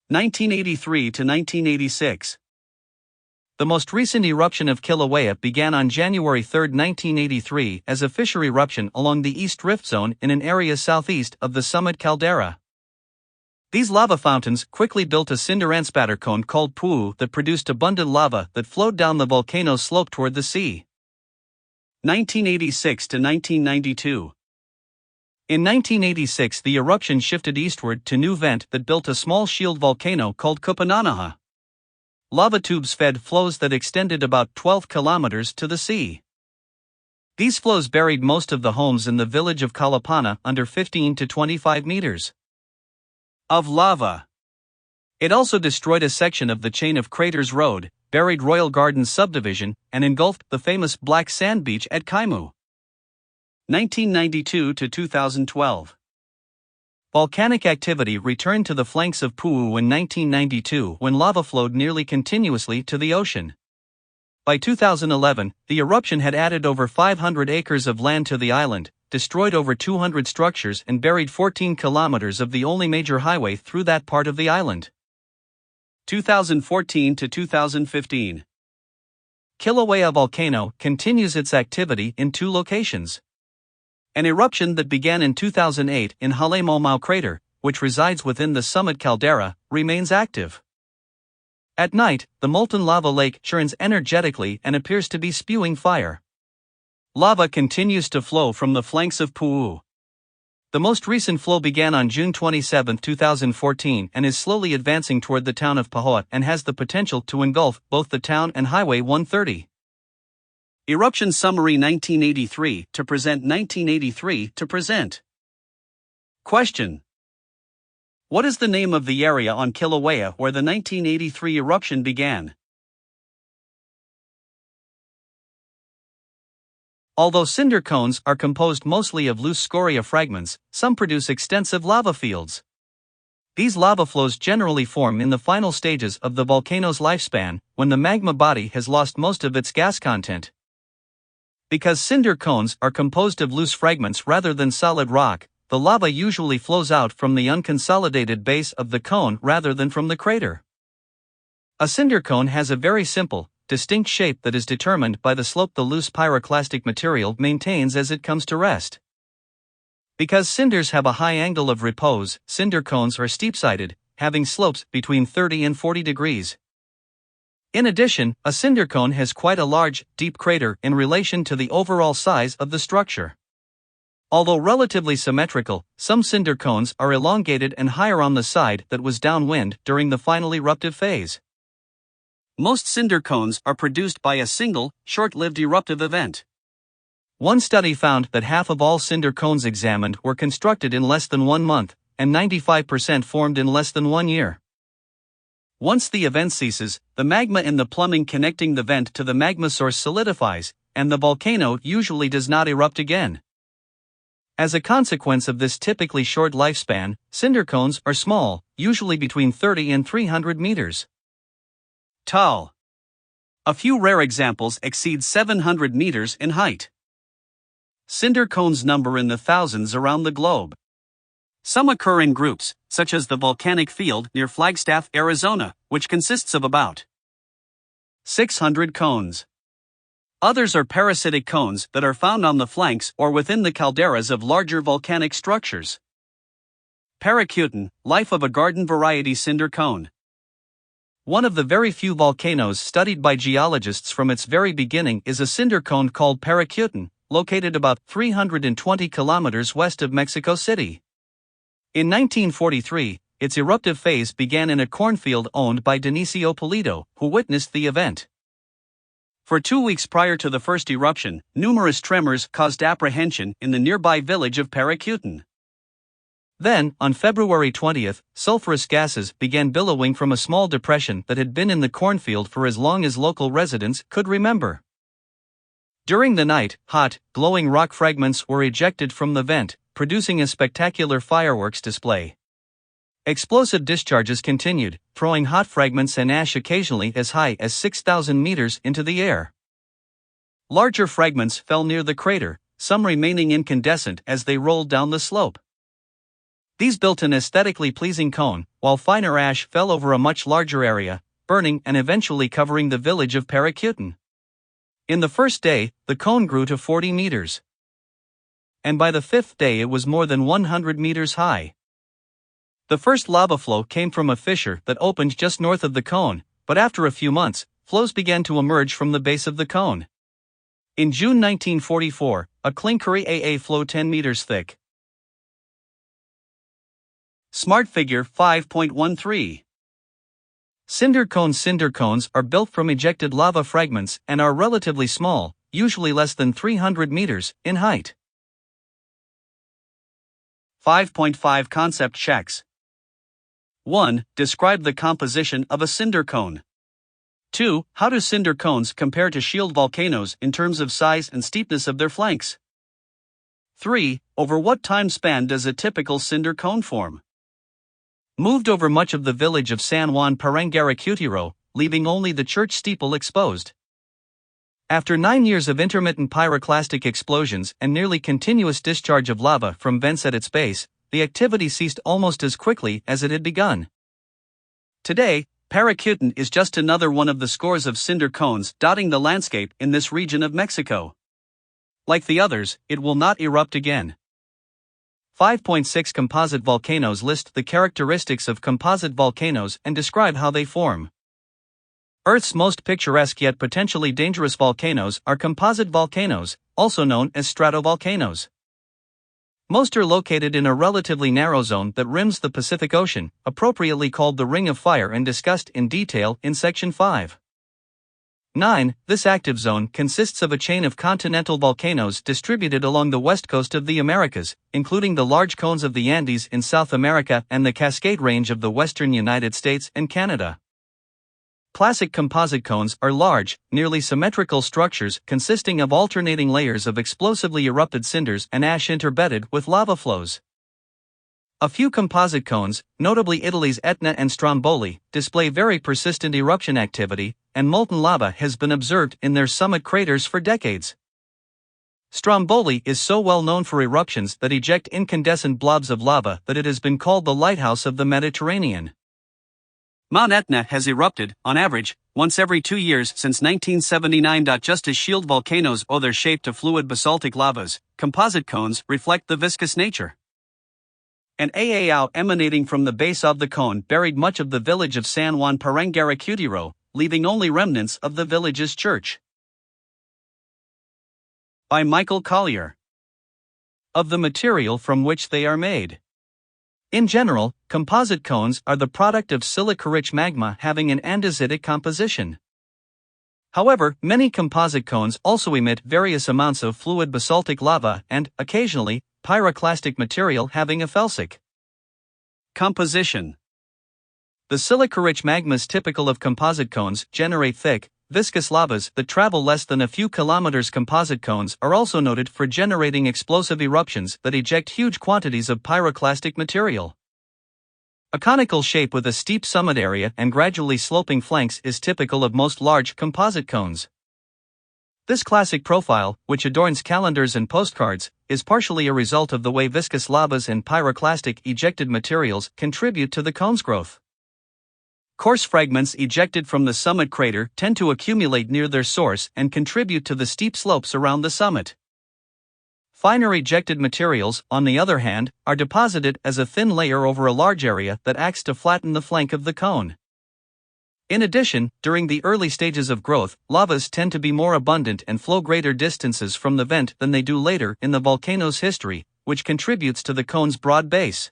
Speaker 1: 1983 to 1986. The most recent eruption of Kilauea began on January 3, 1983 as a fissure eruption along the East Rift Zone in an area southeast of the Summit Caldera. These lava fountains quickly built a cinder and spatter cone called Pu'u that produced abundant lava that flowed down the volcano's slope toward the sea. 1986 to 1992. In 1986, the eruption shifted eastward to new vent that built a small shield volcano called Kupananaha. Lava tubes fed flows that extended about 12 kilometers to the sea. These flows buried most of the homes in the village of Kalapana under 15 to 25 meters of lava. It also destroyed a section of the Chain of Craters Road, buried Royal Gardens subdivision, and engulfed the famous Black Sand Beach at Kaimu. 1992 to 2012. Volcanic activity returned to the flanks of Pu'u in 1992 when lava flowed nearly continuously to the ocean. By 2011, the eruption had added over 500 acres of land to the island, destroyed over 200 structures and buried 14 kilometers of the only major highway through that part of the island. 2014 to 2015. Kilauea volcano continues its activity in 2 locations. An eruption that began in 2008 in Halemaumau Crater, which resides within the Summit Caldera, remains active. At night, the molten lava lake churns energetically and appears to be spewing fire. Lava continues to flow from the flanks of Pu'u. The most recent flow began on June 27, 2014 and is slowly advancing toward the town of Pahoa and has the potential to engulf both the town and Highway 130. Eruption Summary 1983 to present. 1983 to present. Question. What is the name of the area on Kilauea where the 1983 eruption began? Although cinder cones are composed mostly of loose scoria fragments, some produce extensive lava fields. These lava flows generally form in the final stages of the volcano's lifespan, when the magma body has lost most of its gas content. Because cinder cones are composed of loose fragments rather than solid rock, the lava usually flows out from the unconsolidated base of the cone rather than from the crater. A cinder cone has a very simple, distinct shape that is determined by the slope the loose pyroclastic material maintains as it comes to rest. Because cinders have a high angle of repose, cinder cones are steep-sided, having slopes between 30 and 40 degrees. In addition, a cinder cone has quite a large, deep crater in relation to the overall size of the structure. Although relatively symmetrical, some cinder cones are elongated and higher on the side that was downwind during the final eruptive phase. Most cinder cones are produced by a single, short-lived eruptive event. One study found that half of all cinder cones examined were constructed in less than 1 month, and 95% formed in less than 1 year. Once the event ceases, the magma in the plumbing connecting the vent to the magma source solidifies, and the volcano usually does not erupt again. As a consequence of this typically short lifespan, cinder cones are small, usually between 30 and 300 meters tall. A few rare examples exceed 700 meters in height. Cinder cones number in the thousands around the globe. Some occur in groups, such as the volcanic field near Flagstaff, Arizona, which consists of about 600 cones. Others are parasitic cones that are found on the flanks or within the calderas of larger volcanic structures. Paricutin, life of a garden variety cinder cone. One of the very few volcanoes studied by geologists from its very beginning is a cinder cone called Paricutin, located about 320 kilometers west of Mexico City. In 1943, its eruptive phase began in a cornfield owned by Dionisio Pulido, who witnessed the event. For 2 weeks prior to the first eruption, numerous tremors caused apprehension in the nearby village of Paricutin. Then, on February 20, sulfurous gases began billowing from a small depression that had been in the cornfield for as long as local residents could remember. During the night, hot, glowing rock fragments were ejected from the vent, producing a spectacular fireworks display. Explosive discharges continued, throwing hot fragments and ash occasionally as high as 6,000 meters into the air. Larger fragments fell near the crater, some remaining incandescent as they rolled down the slope. These built an aesthetically pleasing cone, while finer ash fell over a much larger area, burning and eventually covering the village of Paricutin. In the first day, the cone grew to 40 meters. And by the 5th day it was more than 100 meters high. The first lava flow came from a fissure that opened just north of the cone, but after a few months, flows began to emerge from the base of the cone. In June 1944, a clinkery AA flow 10 meters thick. Smart Figure 5.13. Cinder cones are built from ejected lava fragments and are relatively small, usually less than 300 meters in height. 5.5 Concept Checks. 1. Describe the composition of a cinder cone. 2. How do cinder cones compare to shield volcanoes in terms of size and steepness of their flanks? 3. Over what time span does a typical cinder cone form? Moved over much of the village of San Juan Parangaricutiro, leaving only the church steeple exposed. After 9 years of intermittent pyroclastic explosions and nearly continuous discharge of lava from vents at its base, the activity ceased almost as quickly as it had begun. Today, Paricutin is just another one of the scores of cinder cones dotting the landscape in this region of Mexico. Like the others, it will not erupt again. 5.6 Composite volcanoes. List the characteristics of composite volcanoes and describe how they form. Earth's most picturesque yet potentially dangerous volcanoes are composite volcanoes, also known as stratovolcanoes. Most are located in a relatively narrow zone that rims the Pacific Ocean, appropriately called the Ring of Fire and discussed in detail in Section 5. 9. This active zone consists of a chain of continental volcanoes distributed along the west coast of the Americas, including the large cones of the Andes in South America and the Cascade Range of the western United States and Canada. Classic composite cones are large, nearly symmetrical structures consisting of alternating layers of explosively erupted cinders and ash interbedded with lava flows. A few composite cones, notably Italy's Etna and Stromboli, display very persistent eruption activity, and molten lava has been observed in their summit craters for decades. Stromboli is so well known for eruptions that eject incandescent blobs of lava that it has been called the lighthouse of the Mediterranean. Mount Etna has erupted, on average, once every 2 years since 1979. Just as shield volcanoes owe their shape to fluid basaltic lavas, composite cones reflect the viscous nature. An aao emanating from the base of the cone buried much of the village of San Juan Parangaricutiro, leaving only remnants of the village's church. By Michael Collier. Of the material from which they are made. In general, composite cones are the product of silica-rich magma having an andesitic composition. However, many composite cones also emit various amounts of fluid basaltic lava and, occasionally, pyroclastic material having a felsic composition. The silica-rich magmas typical of composite cones generate thick, viscous lavas that travel less than a few kilometers. Composite cones are also noted for generating explosive eruptions that eject huge quantities of pyroclastic material. A conical shape with a steep summit area and gradually sloping flanks is typical of most large composite cones. This classic profile, which adorns calendars and postcards, is partially a result of the way viscous lavas and pyroclastic ejected materials contribute to the cone's growth. Coarse fragments ejected from the summit crater tend to accumulate near their source and contribute to the steep slopes around the summit. Finer ejected materials, on the other hand, are deposited as a thin layer over a large area that acts to flatten the flank of the cone. In addition, during the early stages of growth, lavas tend to be more abundant and flow greater distances from the vent than they do later in the volcano's history, which contributes to the cone's broad base.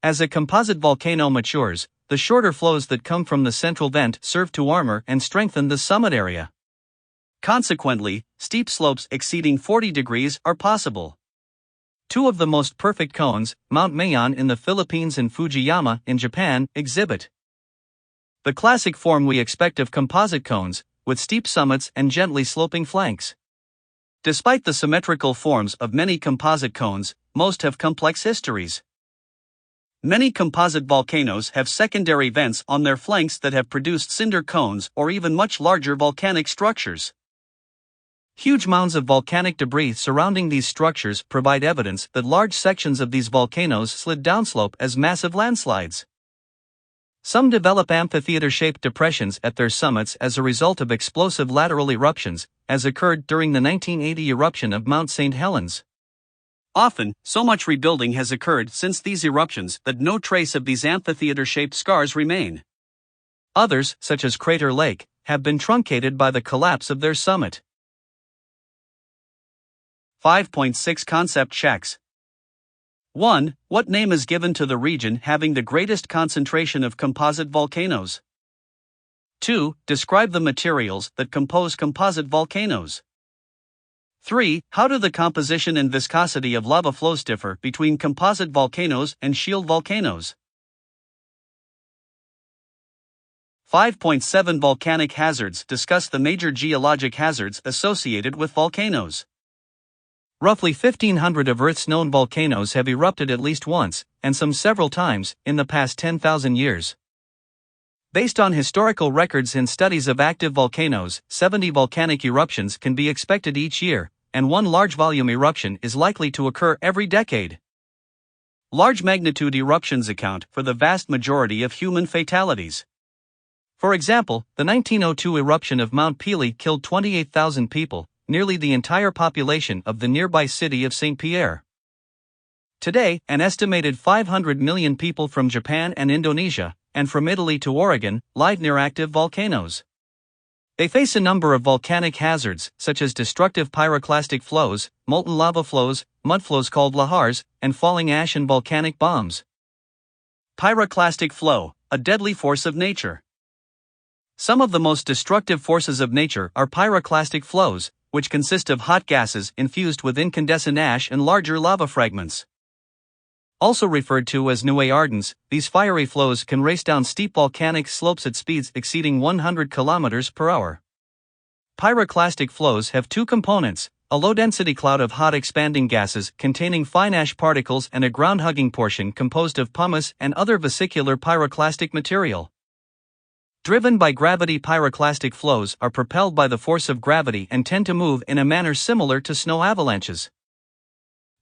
Speaker 1: As a composite volcano matures, the shorter flows that come from the central vent serve to armor and strengthen the summit area. Consequently, steep slopes exceeding 40 degrees are possible. Two of the most perfect cones, Mount Mayon in the Philippines and Fujiyama in Japan, exhibit the classic form we expect of composite cones, with steep summits and gently sloping flanks. Despite the symmetrical forms of many composite cones, most have complex histories. Many composite volcanoes have secondary vents on their flanks that have produced cinder cones or even much larger volcanic structures. Huge mounds of volcanic debris surrounding these structures provide evidence that large sections of these volcanoes slid downslope as massive landslides. Some develop amphitheater-shaped depressions at their summits as a result of explosive lateral eruptions, as occurred during the 1980 eruption of Mount St. Helens. Often, so much rebuilding has occurred since these eruptions that no trace of these amphitheater-shaped scars remain. Others, such as Crater Lake, have been truncated by the collapse of their summit. 5.6 Concept checks. 1. What name is given to the region having the greatest concentration of composite volcanoes? 2. Describe the materials that compose composite volcanoes. 3. How do the composition and viscosity of lava flows differ between composite volcanoes and shield volcanoes? 5.7 Volcanic hazards. Discuss the major geologic hazards associated with volcanoes. Roughly 1,500 of Earth's known volcanoes have erupted at least once, and some several times, in the past 10,000 years. Based on historical records and studies of active volcanoes, 70 volcanic eruptions can be expected each year, and one large volume eruption is likely to occur every decade. Large magnitude eruptions account for the vast majority of human fatalities. For example, the 1902 eruption of Mount Pelee killed 28,000 people, nearly the entire population of the nearby city of St. Pierre. Today, an estimated 500 million people from Japan and Indonesia, and from Italy to Oregon, live near active volcanoes. They face a number of volcanic hazards, such as destructive pyroclastic flows, molten lava flows, mudflows called lahars, and falling ash and volcanic bombs. Pyroclastic flow, a deadly force of nature. Some of the most destructive forces of nature are pyroclastic flows, which consist of hot gases infused with incandescent ash and larger lava fragments. Also referred to as Nuée Ardens, these fiery flows can race down steep volcanic slopes at speeds exceeding 100 km per hour. Pyroclastic flows have two components: a low-density cloud of hot expanding gases containing fine ash particles and a ground-hugging portion composed of pumice and other vesicular pyroclastic material. Driven by gravity, pyroclastic flows are propelled by the force of gravity and tend to move in a manner similar to snow avalanches.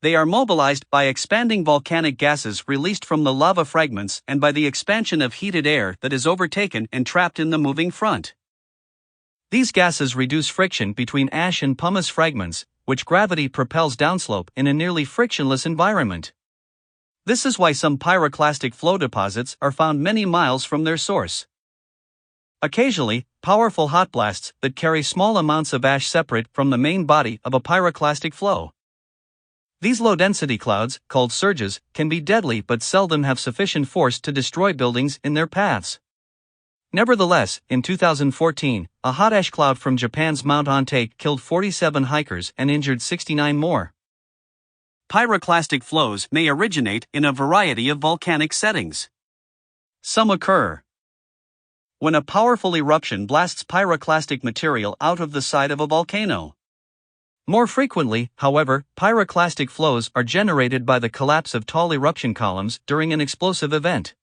Speaker 1: They are mobilized by expanding volcanic gases released from the lava fragments and by the expansion of heated air that is overtaken and trapped in the moving front. These gases reduce friction between ash and pumice fragments, which gravity propels downslope in a nearly frictionless environment. This is why some pyroclastic flow deposits are found many miles from their source. Occasionally, powerful hot blasts that carry small amounts of ash separate from the main body of a pyroclastic flow. These low-density clouds, called surges, can be deadly but seldom have sufficient force to destroy buildings in their paths. Nevertheless, in 2014, a hot ash cloud from Japan's Mount Ontake killed 47 hikers and injured 69 more. Pyroclastic flows may originate in a variety of volcanic settings. Some occur when a powerful eruption blasts pyroclastic material out of the side of a volcano. More frequently, however, pyroclastic flows are generated by the collapse of tall eruption columns during an explosive event.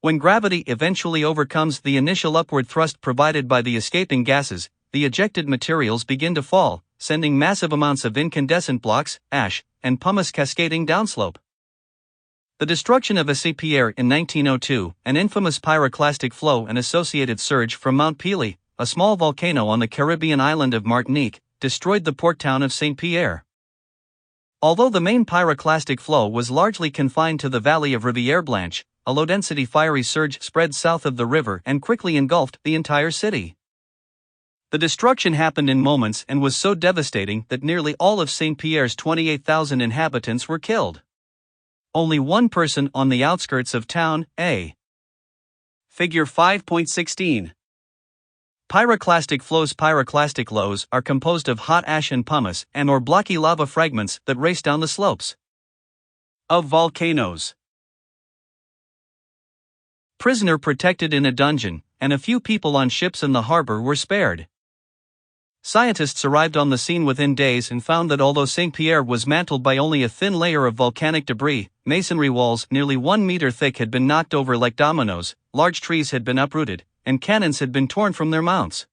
Speaker 1: When gravity eventually overcomes the initial upward thrust provided by the escaping gases, the ejected materials begin to fall, sending massive amounts of incandescent blocks, ash, and pumice cascading downslope. The destruction of Saint-Pierre in 1902, an infamous pyroclastic flow and associated surge from Mount Pelee, a small volcano on the Caribbean island of Martinique, destroyed the port town of Saint-Pierre. Although the main pyroclastic flow was largely confined to the valley of Rivière Blanche, a low-density fiery surge spread south of the river and quickly engulfed the entire city. The destruction happened in moments and was so devastating that nearly all of Saint-Pierre's 28,000 inhabitants were killed. Only one person on the outskirts of town, A. Figure 5.16. Pyroclastic flows. Pyroclastic lows are composed of hot ash and pumice and/or blocky lava fragments that race down the slopes of volcanoes. Prisoner protected in a dungeon, and a few people on ships in the harbor were spared. Scientists arrived on the scene within days and found that although Saint-Pierre was mantled by only a thin layer of volcanic debris, masonry walls nearly 1 meter thick had been knocked over like dominoes, large trees had been uprooted, and cannons had been torn from their mounts.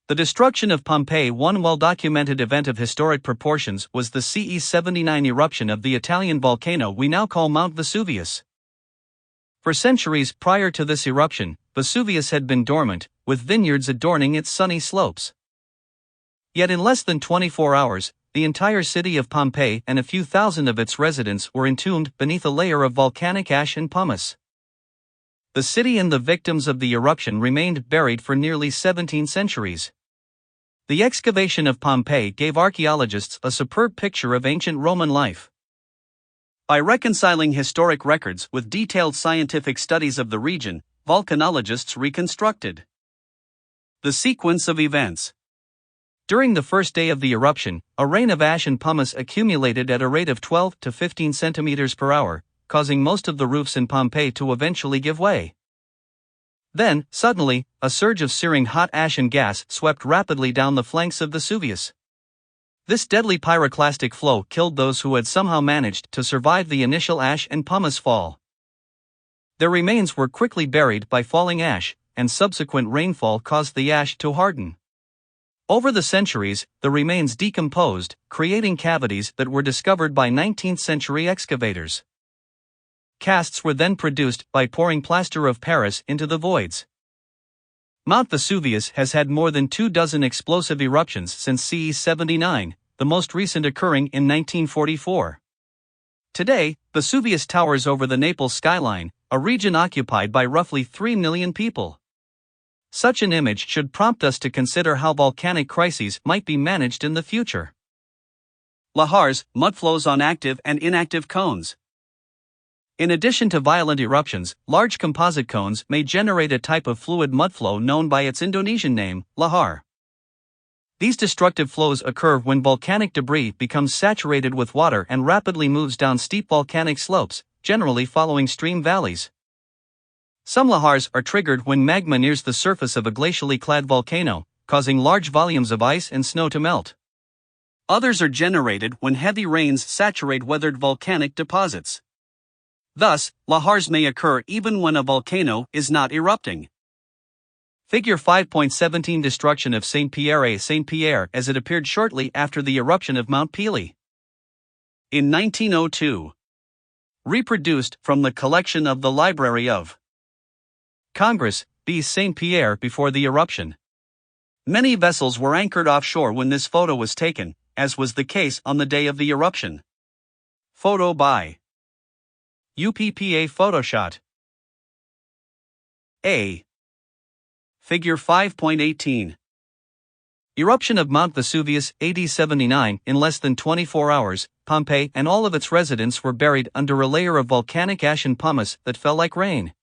Speaker 1: The destruction of Pompeii. One well-documented event of historic proportions was the CE 79 eruption of the Italian volcano we now call Mount Vesuvius. For centuries prior to this eruption, Vesuvius had been dormant, with vineyards adorning its sunny slopes. Yet in less than 24 hours, the entire city of Pompeii and a few thousand of its residents were entombed beneath a layer of volcanic ash and pumice. The city and the victims of the eruption remained buried for nearly 17 centuries. The excavation of Pompeii gave archaeologists a superb picture of ancient Roman life. By reconciling historic records with detailed scientific studies of the region, volcanologists reconstructed the sequence of events. During the first day of the eruption, a rain of ash and pumice accumulated at a rate of 12 to 15 centimeters per hour, causing most of the roofs in Pompeii to eventually give way. Then, suddenly, a surge of searing hot ash and gas swept rapidly down the flanks of Vesuvius. This deadly pyroclastic flow killed those who had somehow managed to survive the initial ash and pumice fall. Their remains were quickly buried by falling ash, and subsequent rainfall caused the ash to harden. Over the centuries, the remains decomposed, creating cavities that were discovered by 19th-century excavators. Casts were then produced by pouring plaster of Paris into the voids. Mount Vesuvius has had more than 24 explosive eruptions since CE 79, the most recent occurring in 1944. Today, Vesuvius towers over the Naples skyline, a region occupied by roughly 3 million people. Such an image should prompt us to consider how volcanic crises might be managed in the future. Lahars, mudflows on active and inactive cones. In addition to violent eruptions, large composite cones may generate a type of fluid mudflow known by its Indonesian name, lahar. These destructive flows occur when volcanic debris becomes saturated with water and rapidly moves down steep volcanic slopes, generally following stream valleys. Some lahars are triggered when magma nears the surface of a glacially clad volcano, causing large volumes of ice and snow to melt. Others are generated when heavy rains saturate weathered volcanic deposits. Thus, lahars may occur even when a volcano is not erupting. Figure 5.17 Destruction of Saint-Pierre as it appeared shortly after the eruption of Mount Pelee. In 1902. Reproduced from the collection of the Library of Congress, B. Saint-Pierre before the eruption. Many vessels were anchored offshore when this photo was taken, as was the case on the day of the eruption. Photo by UPPA Photoshot. A. Figure 5.18. Eruption of Mount Vesuvius, AD 79. In less than 24 hours, Pompeii and all of its residents were buried under a layer of volcanic ash and pumice that fell like rain.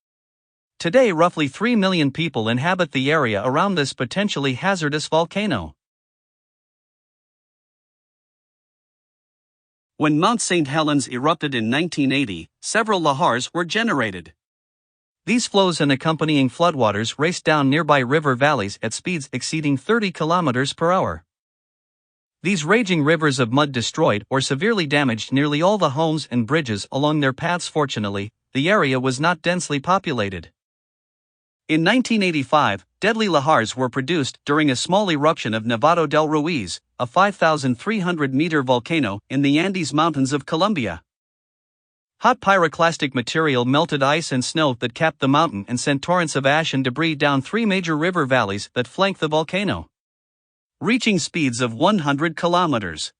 Speaker 1: Today, roughly 3 million people inhabit the area around this potentially hazardous volcano. When Mount St. Helens erupted in 1980, several lahars were generated. These flows and accompanying floodwaters raced down nearby river valleys at speeds exceeding 30 km per hour. These raging rivers of mud destroyed or severely damaged nearly all the homes and bridges along their paths. Fortunately, the area was not densely populated. In 1985, deadly lahars were produced during a small eruption of Nevado del Ruiz, a 5,300-meter volcano in the Andes Mountains of Colombia. Hot pyroclastic material melted ice and snow that capped the mountain and sent torrents of ash and debris down 3 major river valleys that flank the volcano, reaching speeds of 100 kilometers.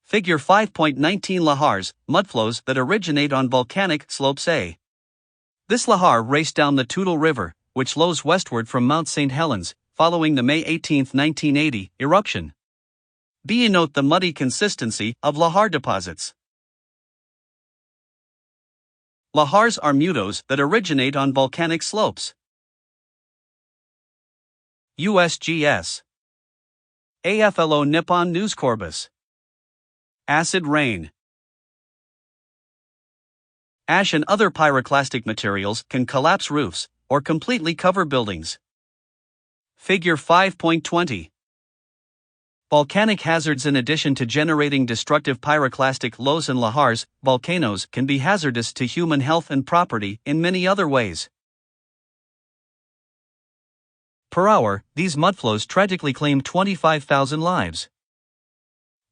Speaker 1: Figure 5.19 Lahars, mudflows that originate on volcanic slopes. A. This lahar raced down the Toutle River, which flows westward from Mount St. Helens, following the May 18, 1980, eruption. B. Note the muddy consistency of lahar deposits. Lahars are meadows that originate on volcanic slopes. USGS. AFLO Nippon News Corpus. Acid rain. Ash and other pyroclastic materials can collapse roofs or completely cover buildings. Figure 5.20. Volcanic hazards. In addition to generating destructive pyroclastic lows and lahars, volcanoes can be hazardous to human health and property in many other ways. Per hour, these mudflows tragically claim 25,000 lives.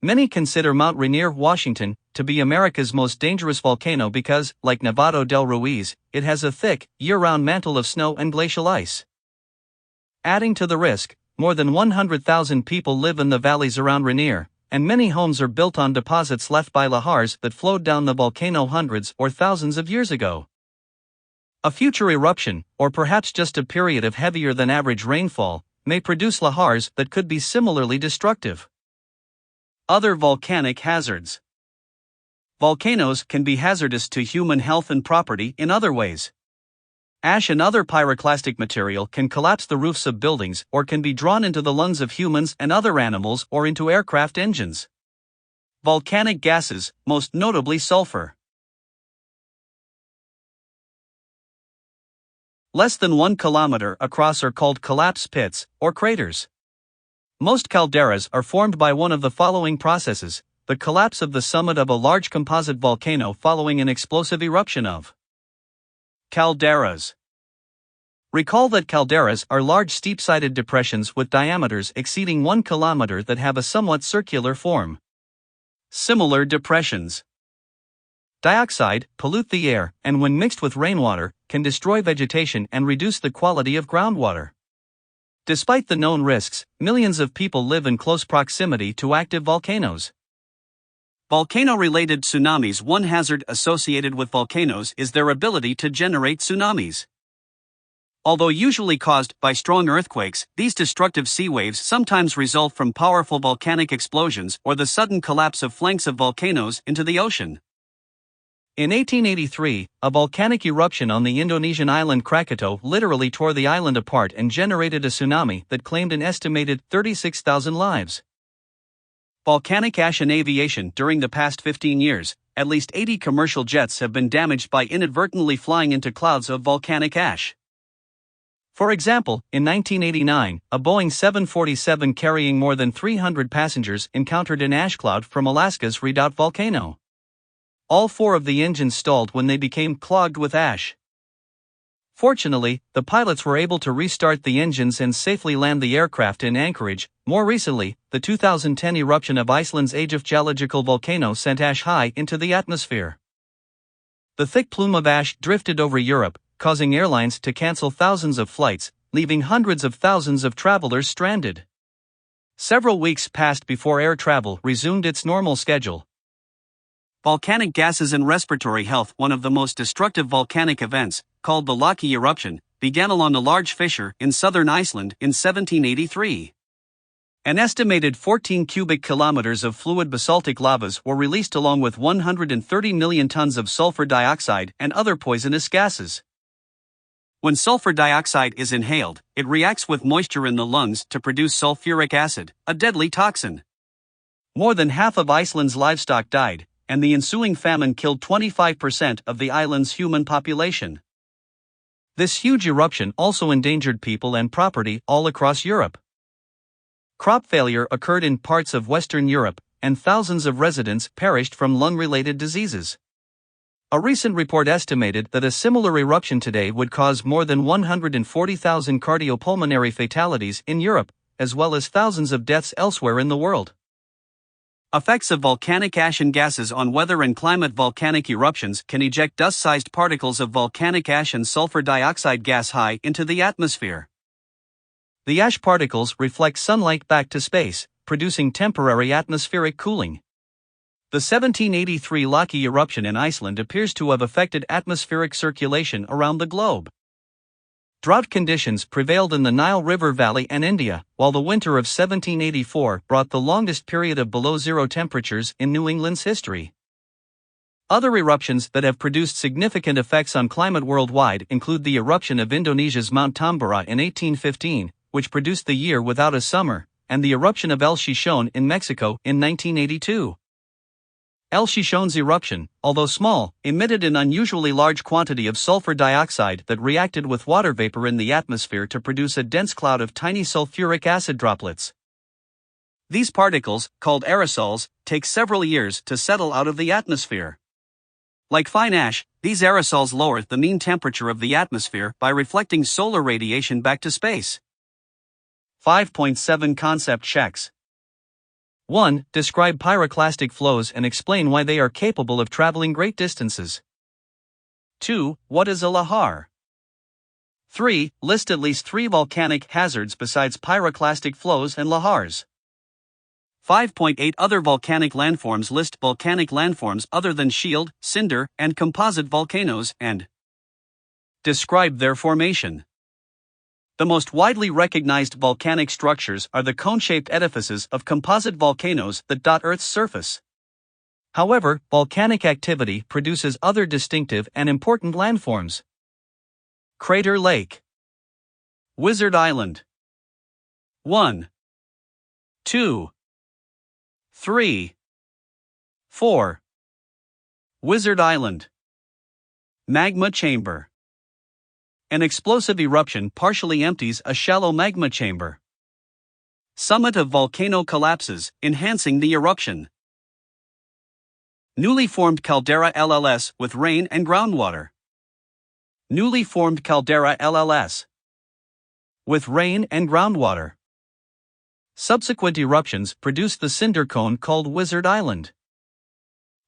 Speaker 1: Many consider Mount Rainier, Washington, to be America's most dangerous volcano because, like Nevado del Ruiz, it has a thick, year-round mantle of snow and glacial ice. Adding to the risk, more than 100,000 people live in the valleys around Rainier, and many homes are built on deposits left by lahars that flowed down the volcano hundreds or thousands of years ago. A future eruption, or perhaps just a period of heavier than average rainfall, may produce lahars that could be similarly destructive. Other volcanic hazards. Volcanoes can be hazardous to human health and property in other ways. Ash and other pyroclastic material can collapse the roofs of buildings or can be drawn into the lungs of humans and other animals or into aircraft engines. Volcanic gases, most notably sulfur. Less than 1 kilometer across are called collapse pits, or craters. Most calderas are formed by one of the following processes: the collapse of the summit of a large composite volcano following an explosive eruption of calderas. Recall that calderas are large steep-sided depressions with diameters exceeding 1 kilometer that have a somewhat circular form. Similar depressions. Dioxide pollute the air, and when mixed with rainwater, can destroy vegetation and reduce the quality of groundwater. Despite the known risks, millions of people live in close proximity to active volcanoes. Volcano-related tsunamis. One hazard associated with volcanoes is their ability to generate tsunamis. Although usually caused by strong earthquakes, these destructive sea waves sometimes result from powerful volcanic explosions or the sudden collapse of flanks of volcanoes into the ocean. In 1883, a volcanic eruption on the Indonesian island Krakatau literally tore the island apart and generated a tsunami that claimed an estimated 36,000 lives. Volcanic ash in aviation. During the past 15 years, at least 80 commercial jets have been damaged by inadvertently flying into clouds of volcanic ash. For example, in 1989, a Boeing 747 carrying more than 300 passengers encountered an ash cloud from Alaska's Redoubt volcano. All 4 of the engines stalled when they became clogged with ash. Fortunately, the pilots were able to restart the engines and safely land the aircraft in Anchorage. More recently, the 2010 eruption of Iceland's Eyjafjallajökull volcano sent ash high into the atmosphere. The thick plume of ash drifted over Europe, causing airlines to cancel thousands of flights, leaving hundreds of thousands of travelers stranded. Several weeks passed before air travel resumed its normal schedule. Volcanic gases and respiratory health. One of the most destructive volcanic events, called the Laki eruption, began along a large fissure in southern Iceland in 1783. An estimated 14 cubic kilometers of fluid basaltic lavas were released along with 130 million tons of sulfur dioxide and other poisonous gases. When sulfur dioxide is inhaled, it reacts with moisture in the lungs to produce sulfuric acid, a deadly toxin. More than half of Iceland's livestock died, and the ensuing famine killed 25% of the island's human population. This huge eruption also endangered people and property all across Europe. Crop failure occurred in parts of Western Europe, and thousands of residents perished from lung-related diseases. A recent report estimated that a similar eruption today would cause more than 140,000 cardiopulmonary fatalities in Europe, as well as thousands of deaths elsewhere in the world. Effects of volcanic ash and gases on weather and climate. Volcanic eruptions can eject dust-sized particles of volcanic ash and sulfur dioxide gas high into the atmosphere. The ash particles reflect sunlight back to space, producing temporary atmospheric cooling. The 1783 Laki eruption in Iceland appears to have affected atmospheric circulation around the globe. Drought conditions prevailed in the Nile River Valley and India, while the winter of 1784 brought the longest period of below-zero temperatures in New England's history. Other eruptions that have produced significant effects on climate worldwide include the eruption of Indonesia's Mount Tambora in 1815, which produced the year without a summer, and the eruption of El Chichón in Mexico in 1982. El Chichón's eruption, although small, emitted an unusually large quantity of sulfur dioxide that reacted with water vapor in the atmosphere to produce a dense cloud of tiny sulfuric acid droplets. These particles, called aerosols, take several years to settle out of the atmosphere. Like fine ash, these aerosols lower the mean temperature of the atmosphere by reflecting solar radiation back to space. 5.7 Concept checks. 1. Describe pyroclastic flows and explain why they are capable of traveling great distances. 2. What is a lahar? 3. List at least 3 volcanic hazards besides pyroclastic flows and lahars. 5.8 Other volcanic landforms. List volcanic landforms other than shield, cinder, and composite volcanoes, and describe their formation. The most widely recognized volcanic structures are the cone-shaped edifices of composite volcanoes that dot Earth's surface. However, volcanic activity produces other distinctive and important landforms. Crater Lake, Wizard Island. 1, 2, 3, 4. Wizard Island. Magma chamber. An explosive eruption partially empties a shallow magma chamber. Summit of volcano collapses, enhancing the eruption. Newly formed caldera LLS with rain and groundwater. Newly formed caldera LLS with rain and groundwater. Subsequent eruptions produce the cinder cone called Wizard Island.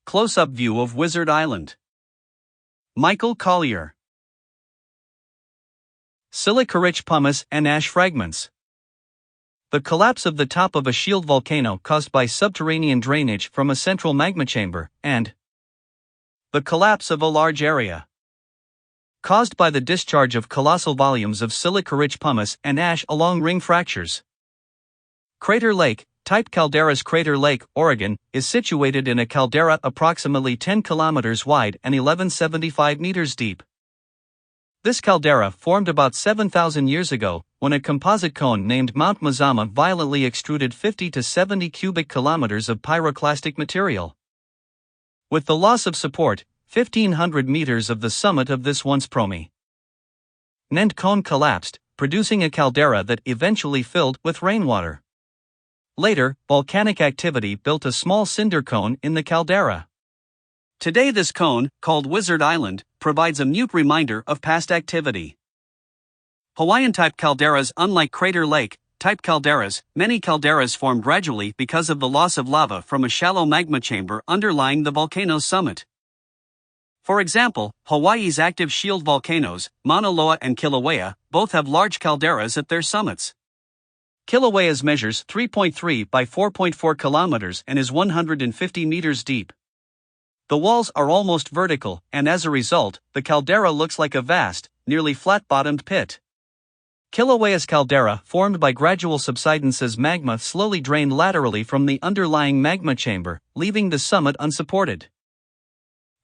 Speaker 1: Close-up view of Wizard Island. Michael Collier. Silica-rich pumice and ash fragments. The collapse of the top of a shield volcano caused by subterranean drainage from a central magma chamber, and the collapse of a large area caused by the discharge of colossal volumes of silica-rich pumice and ash along ring fractures. Crater Lake, type calderas. Crater Lake, Oregon, is situated in a caldera approximately 10 kilometers wide and 1175 meters deep. This caldera formed about 7,000 years ago, when a composite cone named Mount Mazama violently extruded 50 to 70 cubic kilometers of pyroclastic material. With the loss of support, 1,500 meters of the summit of this once prominent cone collapsed, producing a caldera that eventually filled with rainwater. Later, volcanic activity built a small cinder cone in the caldera. Today this cone, called Wizard Island, provides a mute reminder of past activity. Hawaiian-type calderas. Unlike Crater Lake-type calderas, many calderas form gradually because of the loss of lava from a shallow magma chamber underlying the volcano's summit. For example, Hawaii's active shield volcanoes, Mauna Loa and Kilauea, both have large calderas at their summits. Kilauea's measures 3.3 by 4.4 kilometers and is 150 meters deep. The walls are almost vertical, and as a result, the caldera looks like a vast, nearly flat-bottomed pit. Kilauea's caldera formed by gradual subsidence as magma slowly drained laterally from the underlying magma chamber, leaving the summit unsupported.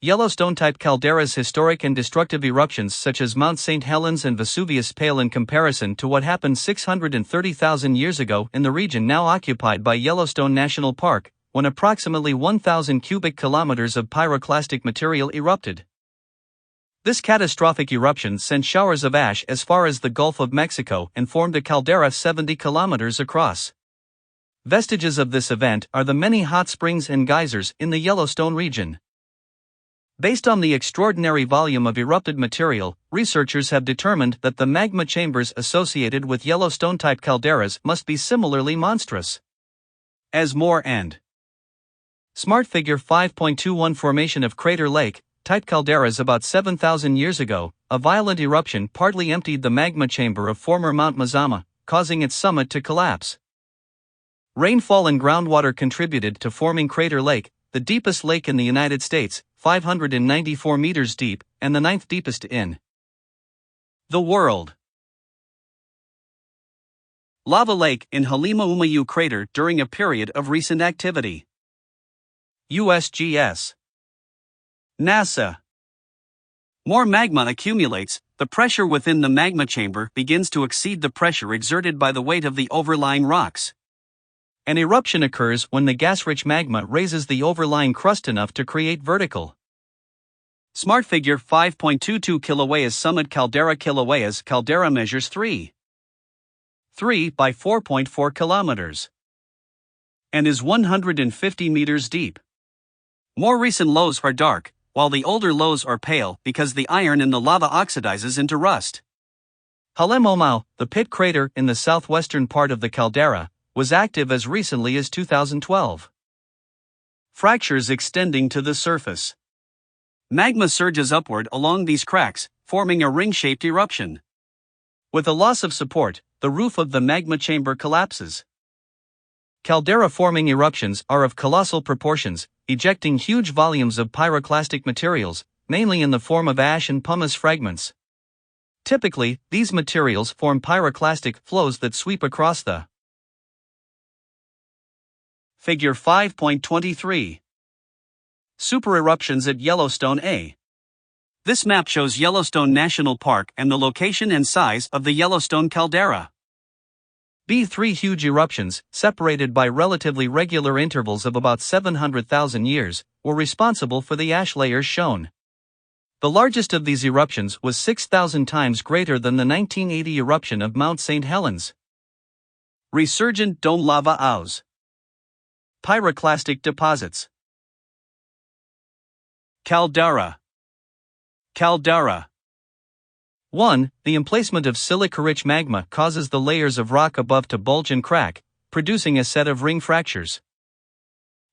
Speaker 1: Yellowstone-type calderas. Historic and destructive eruptions such as Mount St. Helens and Vesuvius pale in comparison to what happened 630,000 years ago in the region now occupied by Yellowstone National Park, when approximately 1,000 cubic kilometers of pyroclastic material erupted. This catastrophic eruption sent showers of ash as far as the Gulf of Mexico and formed a caldera 70 kilometers across. Vestiges of this event are the many hot springs and geysers in the Yellowstone region. Based on the extraordinary volume of erupted material, researchers have determined that the magma chambers associated with Yellowstone-type calderas must be similarly monstrous. As more and Smart Figure 5.21 Formation of Crater Lake-type calderas. About 7,000 years ago, a violent eruption partly emptied the magma chamber of former Mount Mazama, causing its summit to collapse. Rainfall and groundwater contributed to forming Crater Lake, the deepest lake in the United States, 594 meters deep, and the ninth deepest in the world. Lava lake in Halima-Umayu crater during a period of recent activity. USGS. NASA. More magma accumulates, the pressure within the magma chamber begins to exceed the pressure exerted by the weight of the overlying rocks. An eruption occurs when the gas-rich magma raises the overlying crust enough to create vertical. Smart Figure 5.22 Kilauea's summit caldera. Kilauea's caldera measures 3 by 4.4 kilometers and is 150 meters deep. More recent lows are dark, while the older lows are pale because the iron in the lava oxidizes into rust. Halemaumau, the pit crater in the southwestern part of the caldera, was active as recently as 2012. Fractures extending to the surface. Magma surges upward along these cracks, forming a ring-shaped eruption. With a loss of support, the roof of the magma chamber collapses. Caldera-forming eruptions are of colossal proportions, ejecting huge volumes of pyroclastic materials, mainly in the form of ash and pumice fragments. Typically, these materials form pyroclastic flows that sweep across the Figure 5.23. Supereruptions at Yellowstone A. This map shows Yellowstone National Park and the location and size of the Yellowstone caldera. B3 huge eruptions, separated by relatively regular intervals of about 700,000 years, were responsible for the ash layers shown. The largest of these eruptions was 6,000 times greater than the 1980 eruption of Mount St. Helens. Resurgent dome lava OWS. Pyroclastic deposits. Caldera. 1. The emplacement of silica-rich magma causes the layers of rock above to bulge and crack, producing a set of ring fractures.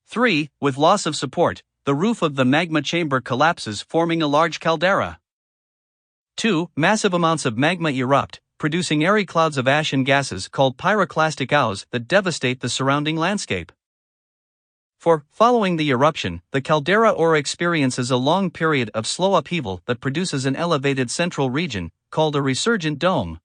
Speaker 1: 3. With loss of support, the roof of the magma chamber collapses, forming a large caldera. 2. Massive amounts of magma erupt, producing airy clouds of ash and gases called pyroclastic OWS that devastate the surrounding landscape. 4. Following the eruption, the caldera ore experiences a long period of slow upheaval that produces an elevated central region, called a resurgent dome.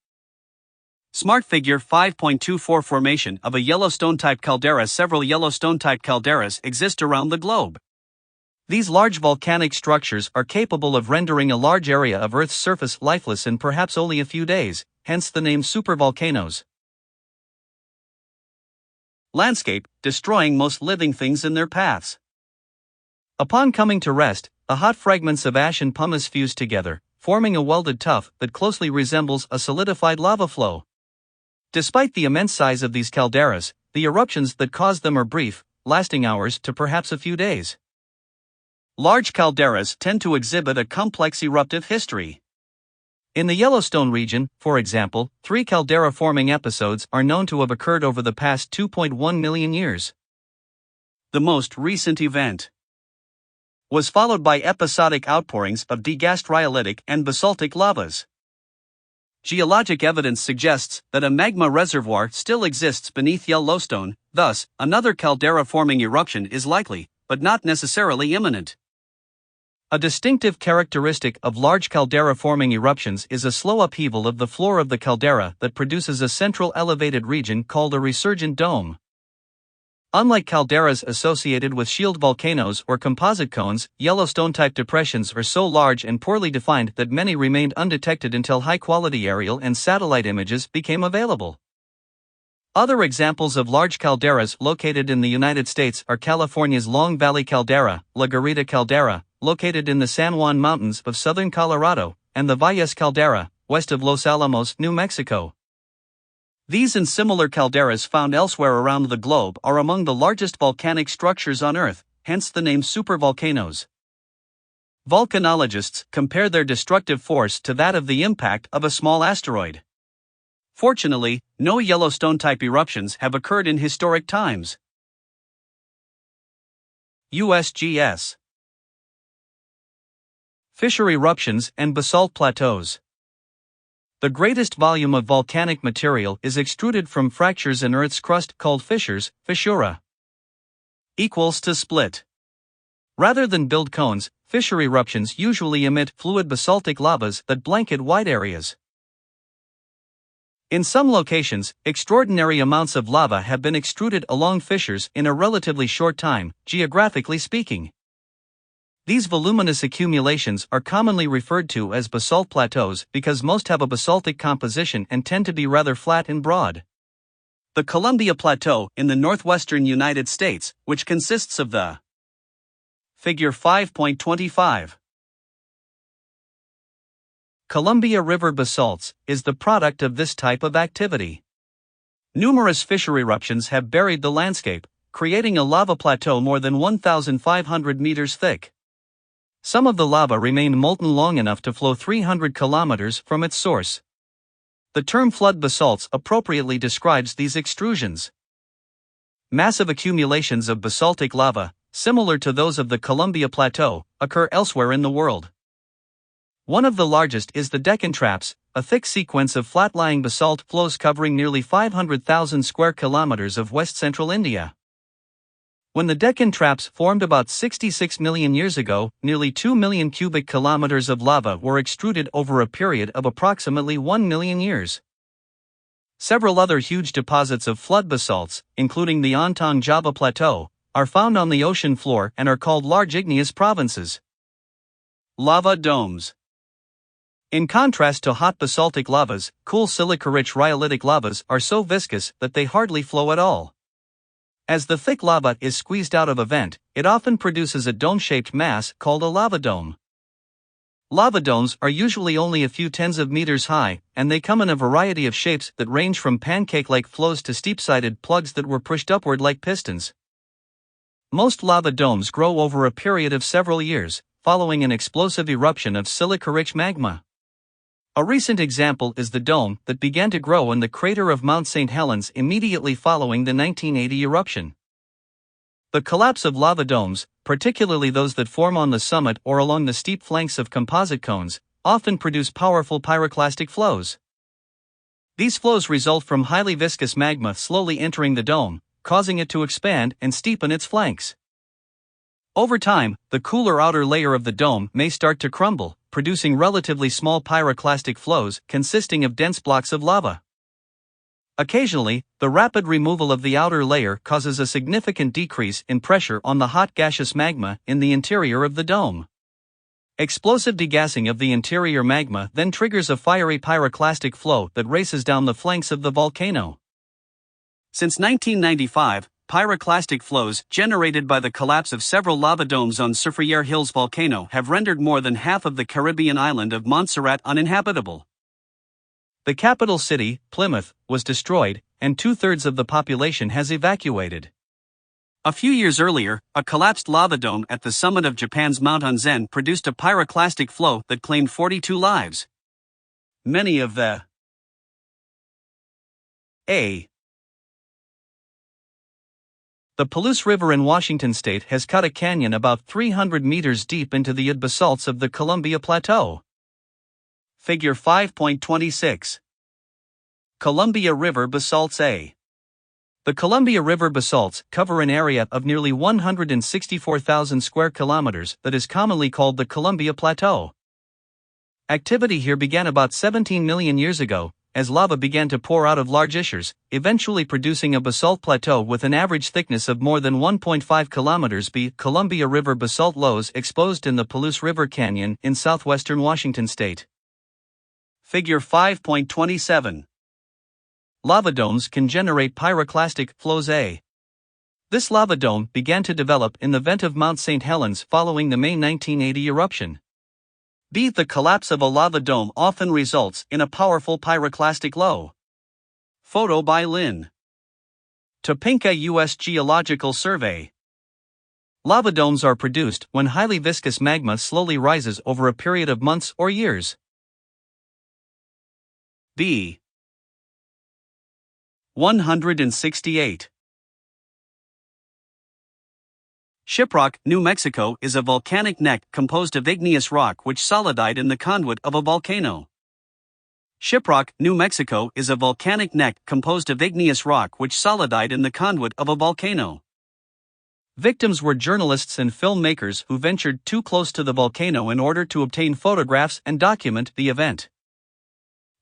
Speaker 1: Smart Figure 5.24 Formation of a Yellowstone-type caldera. Several Yellowstone-type calderas exist around the globe. These large volcanic structures are capable of rendering a large area of Earth's surface lifeless in perhaps only a few days, hence the name supervolcanoes. Landscape, destroying most living things in their paths. Upon coming to rest, the hot fragments of ash and pumice fuse together, forming a welded tuff that closely resembles a solidified lava flow. Despite the immense size of these calderas, the eruptions that cause them are brief, lasting hours to perhaps a few days. Large calderas tend to exhibit a complex eruptive history. In the Yellowstone region, for example, 3 caldera-forming episodes are known to have occurred over the past 2.1 million years. The most recent event was followed by episodic outpourings of degast rhyolitic and basaltic lavas. Geologic evidence suggests that a magma reservoir still exists beneath Yellowstone, thus, another caldera-forming eruption is likely, but not necessarily imminent. A distinctive characteristic of large caldera-forming eruptions is a slow upheaval of the floor of the caldera that produces a central elevated region called a resurgent dome. Unlike calderas associated with shield volcanoes or composite cones, Yellowstone-type depressions are so large and poorly defined that many remained undetected until high-quality aerial and satellite images became available. Other examples of large calderas located in the United States are California's Long Valley Caldera, La Garita Caldera, located in the San Juan Mountains of southern Colorado, and the Valles Caldera, west of Los Alamos, New Mexico. These and similar calderas found elsewhere around the globe are among the largest volcanic structures on Earth, hence the name supervolcanoes. Volcanologists compare their destructive force to that of the impact of a small asteroid. Fortunately, no Yellowstone-type eruptions have occurred in historic times. USGS. Fissure eruptions and basalt plateaus. The greatest volume of volcanic material is extruded from fractures in Earth's crust called fissures, fissura. Equals to split. Rather than build cones, fissure eruptions usually emit fluid basaltic lavas that blanket wide areas. In some locations, extraordinary amounts of lava have been extruded along fissures in a relatively short time, geographically speaking. These voluminous accumulations are commonly referred to as basalt plateaus because most have a basaltic composition and tend to be rather flat and broad. The Columbia Plateau in the northwestern United States, which consists of the Figure 5.25 Columbia River basalts, is the product of this type of activity. Numerous fissure eruptions have buried the landscape, creating a lava plateau more than 1,500 meters thick. Some of the lava remained molten long enough to flow 300 kilometers from its source. The term flood basalts appropriately describes these extrusions. Massive accumulations of basaltic lava, similar to those of the Columbia Plateau, occur elsewhere in the world. One of the largest is the Deccan Traps, a thick sequence of flat-lying basalt flows covering nearly 500,000 square kilometers of west-central India. When the Deccan Traps formed about 66 million years ago, nearly 2 million cubic kilometers of lava were extruded over a period of approximately 1 million years. Several other huge deposits of flood basalts, including the Ontong Java Plateau, are found on the ocean floor and are called large igneous provinces. Lava domes. In contrast to hot basaltic lavas, cool silica-rich rhyolitic lavas are so viscous that they hardly flow at all. As the thick lava is squeezed out of a vent, it often produces a dome-shaped mass called a lava dome. Lava domes are usually only a few tens of meters high, and they come in a variety of shapes that range from pancake-like flows to steep-sided plugs that were pushed upward like pistons. Most lava domes grow over a period of several years, following an explosive eruption of silica-rich magma. A recent example is the dome that began to grow in the crater of Mount St. Helens immediately following the 1980 eruption. The collapse of lava domes, particularly those that form on the summit or along the steep flanks of composite cones, often produce powerful pyroclastic flows. These flows result from highly viscous magma slowly entering the dome, causing it to expand and steepen its flanks. Over time, the cooler outer layer of the dome may start to crumble, producing relatively small pyroclastic flows consisting of dense blocks of lava. Occasionally, the rapid removal of the outer layer causes a significant decrease in pressure on the hot gaseous magma in the interior of the dome. Explosive degassing of the interior magma then triggers a fiery pyroclastic flow that races down the flanks of the volcano. Since 1995, pyroclastic flows generated by the collapse of several lava domes on Soufriere Hills volcano have rendered more than half of the Caribbean island of Montserrat uninhabitable. The capital city, Plymouth, was destroyed, and 2/3 of the population has evacuated. A few years earlier, a collapsed lava dome at the summit of Japan's Mount Unzen produced a pyroclastic flow that claimed 42 lives. Many of the The Palouse River in Washington state has cut a canyon about 300 meters deep into the basalts of the Columbia Plateau. Figure 5.26. Columbia River basalts A. The Columbia River basalts cover an area of nearly 164,000 square kilometers that is commonly called the Columbia Plateau. Activity here began about 17 million years ago, as lava began to pour out of large fissures, eventually producing a basalt plateau with an average thickness of more than 1.5 kilometers. B. Columbia River basalt lows exposed in the Palouse River Canyon in southwestern Washington state. Figure 5.27. Lava domes can generate pyroclastic flows. A. This lava dome began to develop in the vent of Mount St. Helens following the May 1980 eruption. B. The collapse of a lava dome often results in a powerful pyroclastic low. Photo by Lynn. Topinka U.S. Geological Survey. Lava domes are produced when highly viscous magma slowly rises over a period of months or years. B. 168. Shiprock, New Mexico is a volcanic neck composed of igneous rock which solidized in the conduit of a volcano. Shiprock, New Mexico is a volcanic neck composed of igneous rock which solidized in the conduit of a volcano. Victims were journalists and filmmakers who ventured too close to the volcano in order to obtain photographs and document the event.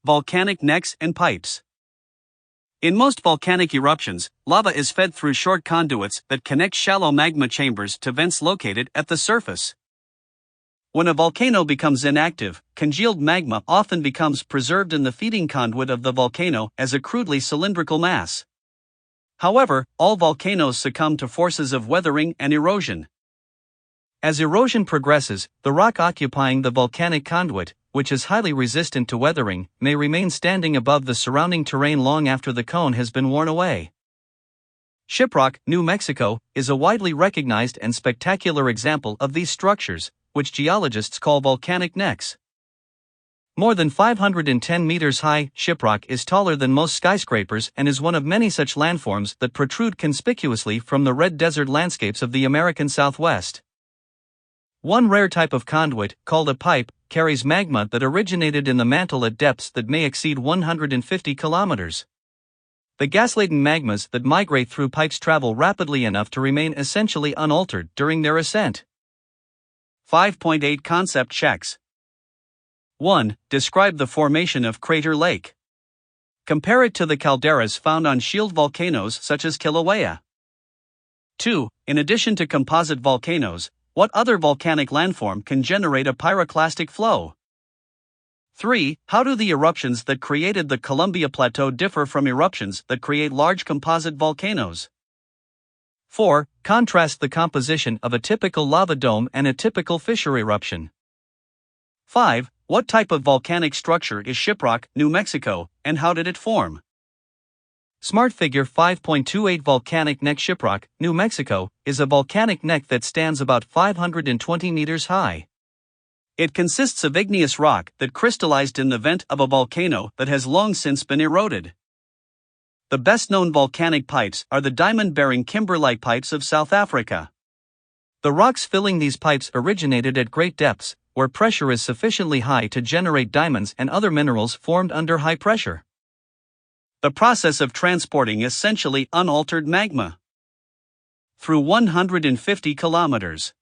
Speaker 1: Volcanic necks and pipes. In most volcanic eruptions, lava is fed through short conduits that connect shallow magma chambers to vents located at the surface. When a volcano becomes inactive, congealed magma often becomes preserved in the feeding conduit of the volcano as a crudely cylindrical mass. However, all volcanoes succumb to forces of weathering and erosion. As erosion progresses, the rock occupying the volcanic conduit, which is highly resistant to weathering, may remain standing above the surrounding terrain long after the cone has been worn away. Shiprock, New Mexico, is a widely recognized and spectacular example of these structures, which geologists call volcanic necks. More than 510 meters high, Shiprock is taller than most skyscrapers and is one of many such landforms that protrude conspicuously from the red desert landscapes of the American Southwest. One rare type of conduit, called a pipe, carries magma that originated in the mantle at depths that may exceed 150 kilometers. The gas-laden magmas that migrate through pipes travel rapidly enough to remain essentially unaltered during their ascent. 5.8 Concept checks. 1. Describe the formation of Crater Lake. Compare it to the calderas found on shield volcanoes such as Kilauea. 2. In addition to composite volcanoes, what other volcanic landform can generate a pyroclastic flow? 3. How do the eruptions that created the Columbia Plateau differ from eruptions that create large composite volcanoes? 4. Contrast the composition of a typical lava dome and a typical fissure eruption. 5. What type of volcanic structure is Shiprock, New Mexico, and how did it form? Smart Figure 5.28 Volcanic Neck. Shiprock, New Mexico, is a volcanic neck that stands about 520 meters high. It consists of igneous rock that crystallized in the vent of a volcano that has long since been eroded. The best-known volcanic pipes are the diamond-bearing kimberlite pipes of South Africa. The rocks filling these pipes originated at great depths, where pressure is sufficiently high to generate diamonds and other minerals formed under high pressure. The process of transporting essentially unaltered magma through 150 kilometers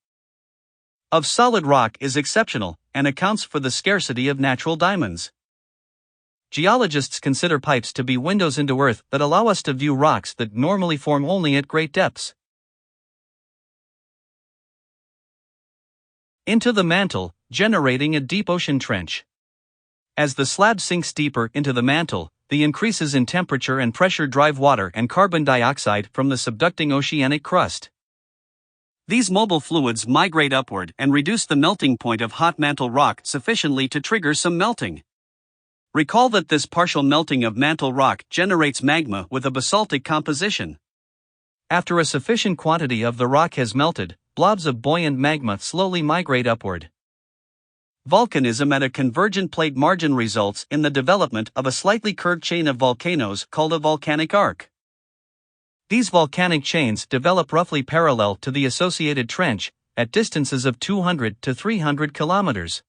Speaker 1: of solid rock is exceptional and accounts for the scarcity of natural diamonds. Geologists consider pipes to be windows into Earth that allow us to view rocks that normally form only at great depths. Into the mantle, generating a deep ocean trench. As the slab sinks deeper into the mantle, the increases in temperature and pressure drive water and carbon dioxide from the subducting oceanic crust. These mobile fluids migrate upward and reduce the melting point of hot mantle rock sufficiently to trigger some melting. Recall that this partial melting of mantle rock generates magma with a basaltic composition. After a sufficient quantity of the rock has melted, blobs of buoyant magma slowly migrate upward. Volcanism at a convergent plate margin results in the development of a slightly curved chain of volcanoes called a volcanic arc. These volcanic chains develop roughly parallel to the associated trench, at distances of 200 to 300 kilometers.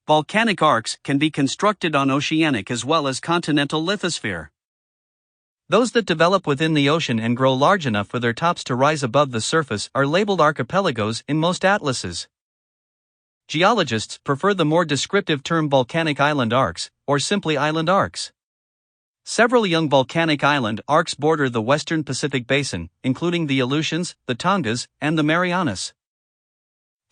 Speaker 1: Volcanic arcs can be constructed on oceanic as well as continental lithosphere. Those that develop within the ocean and grow large enough for their tops to rise above the surface are labeled archipelagos in most atlases. Geologists prefer the more descriptive term volcanic island arcs, or simply island arcs. Several young volcanic island arcs border the western Pacific Basin, including the Aleutians, the Tongas, and the Marianas.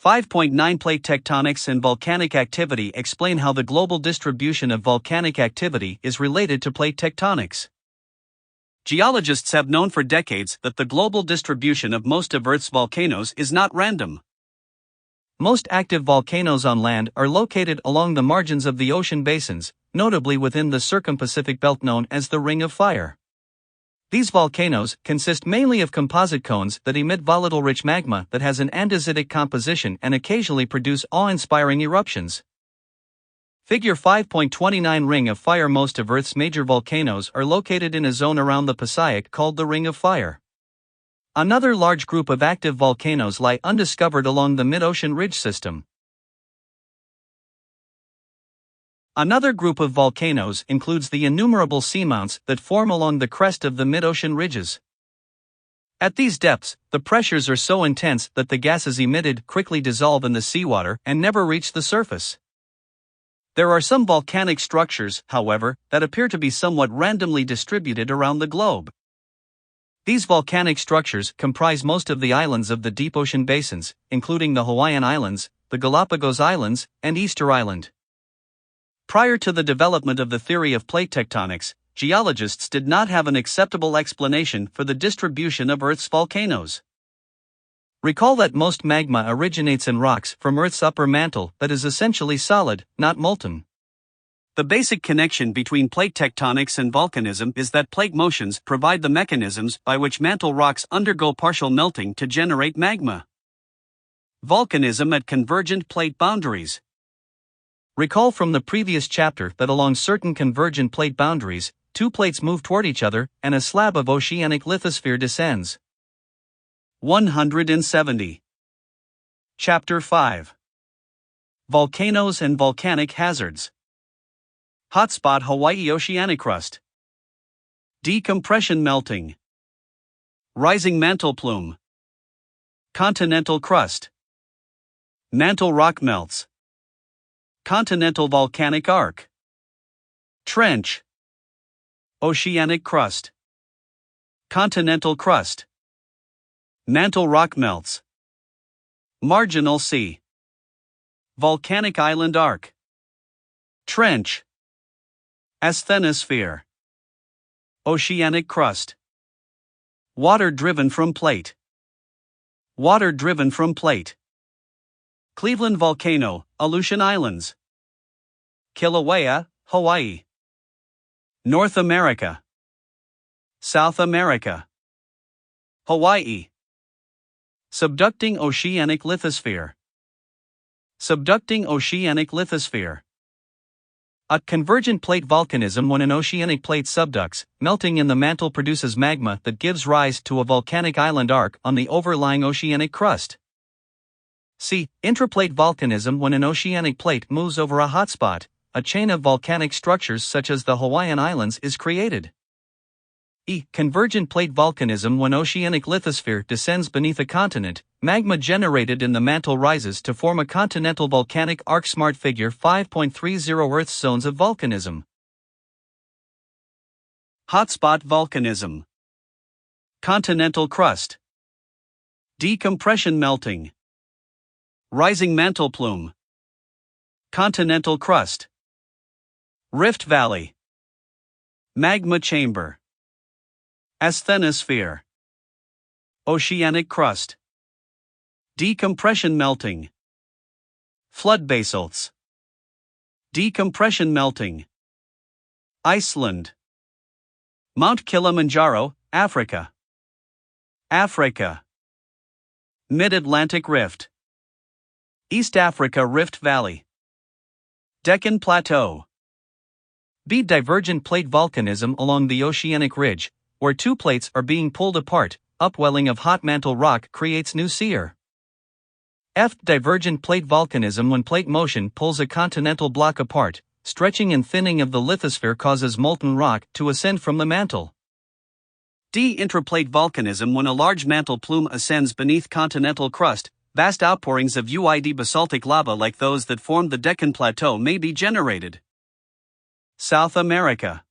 Speaker 1: 5.9 Plate tectonics and volcanic activity explain how the global distribution of volcanic activity is related to plate tectonics. Geologists have known for decades that the global distribution of most of Earth's volcanoes is not random. Most active volcanoes on land are located along the margins of the ocean basins, notably within the circum-Pacific belt known as the Ring of Fire. These volcanoes consist mainly of composite cones that emit volatile-rich magma that has an andesitic composition and occasionally produce awe-inspiring eruptions. Figure 5.29 Ring of Fire. Most of Earth's major volcanoes are located in a zone around the Passaic called the Ring of Fire. Another large group of active volcanoes lie undiscovered along the mid-ocean ridge system. Another group of volcanoes includes the innumerable seamounts that form along the crest of the mid-ocean ridges. At these depths, the pressures are so intense that the gases emitted quickly dissolve in the seawater and never reach the surface. There are some volcanic structures, however, that appear to be somewhat randomly distributed around the globe. These volcanic structures comprise most of the islands of the deep ocean basins, including the Hawaiian Islands, the Galapagos Islands, and Easter Island. Prior to the development of the theory of plate tectonics, geologists did not have an acceptable explanation for the distribution of Earth's volcanoes. Recall that most magma originates in rocks from Earth's upper mantle that is essentially solid, not molten. The basic connection between plate tectonics and volcanism is that plate motions provide the mechanisms by which mantle rocks undergo partial melting to generate magma. Volcanism at convergent plate boundaries. Recall from the previous chapter that along certain convergent plate boundaries, two plates move toward each other and a slab of oceanic lithosphere descends. 170. Chapter 5. Volcanoes and volcanic hazards. Hotspot Hawaii oceanic crust. Decompression melting. Rising mantle plume. Continental crust. Mantle rock melts. Continental volcanic arc. Trench. Oceanic crust. Continental crust. Mantle rock melts. Marginal sea. Volcanic island arc. Trench. Asthenosphere. Oceanic crust. Water driven from plate. Water driven from plate. Cleveland Volcano, Aleutian Islands. Kilauea, Hawaii. North America. South America. Hawaii. Subducting oceanic lithosphere. Subducting oceanic lithosphere. A convergent plate volcanism. When an oceanic plate subducts, melting in the mantle produces magma that gives rise to a volcanic island arc on the overlying oceanic crust. C. Intraplate volcanism. When an oceanic plate moves over a hotspot, a chain of volcanic structures such as the Hawaiian Islands is created. E. Convergent plate volcanism. When oceanic lithosphere descends beneath a continent, magma generated in the mantle rises to form a continental volcanic arc. Smart figure 5.30 Earth's zones of volcanism. Hotspot volcanism. Continental crust. Decompression melting. Rising mantle plume. Continental crust. Rift Valley. Magma chamber. Asthenosphere. Oceanic crust. Decompression melting. Flood basalts. Decompression melting. Iceland. Mount Kilimanjaro, Africa. Africa. Mid-Atlantic Rift. East Africa Rift Valley. Deccan Plateau. B. Divergent plate volcanism along the oceanic ridge, where two plates are being pulled apart, upwelling of hot mantle rock creates new sear. F. Divergent plate volcanism when plate motion pulls a continental block apart, stretching and thinning of the lithosphere causes molten rock to ascend from the mantle. D. Intraplate volcanism when a large mantle plume ascends beneath continental crust, vast outpourings of UID basaltic lava like those that formed the Deccan Plateau may be generated. South America.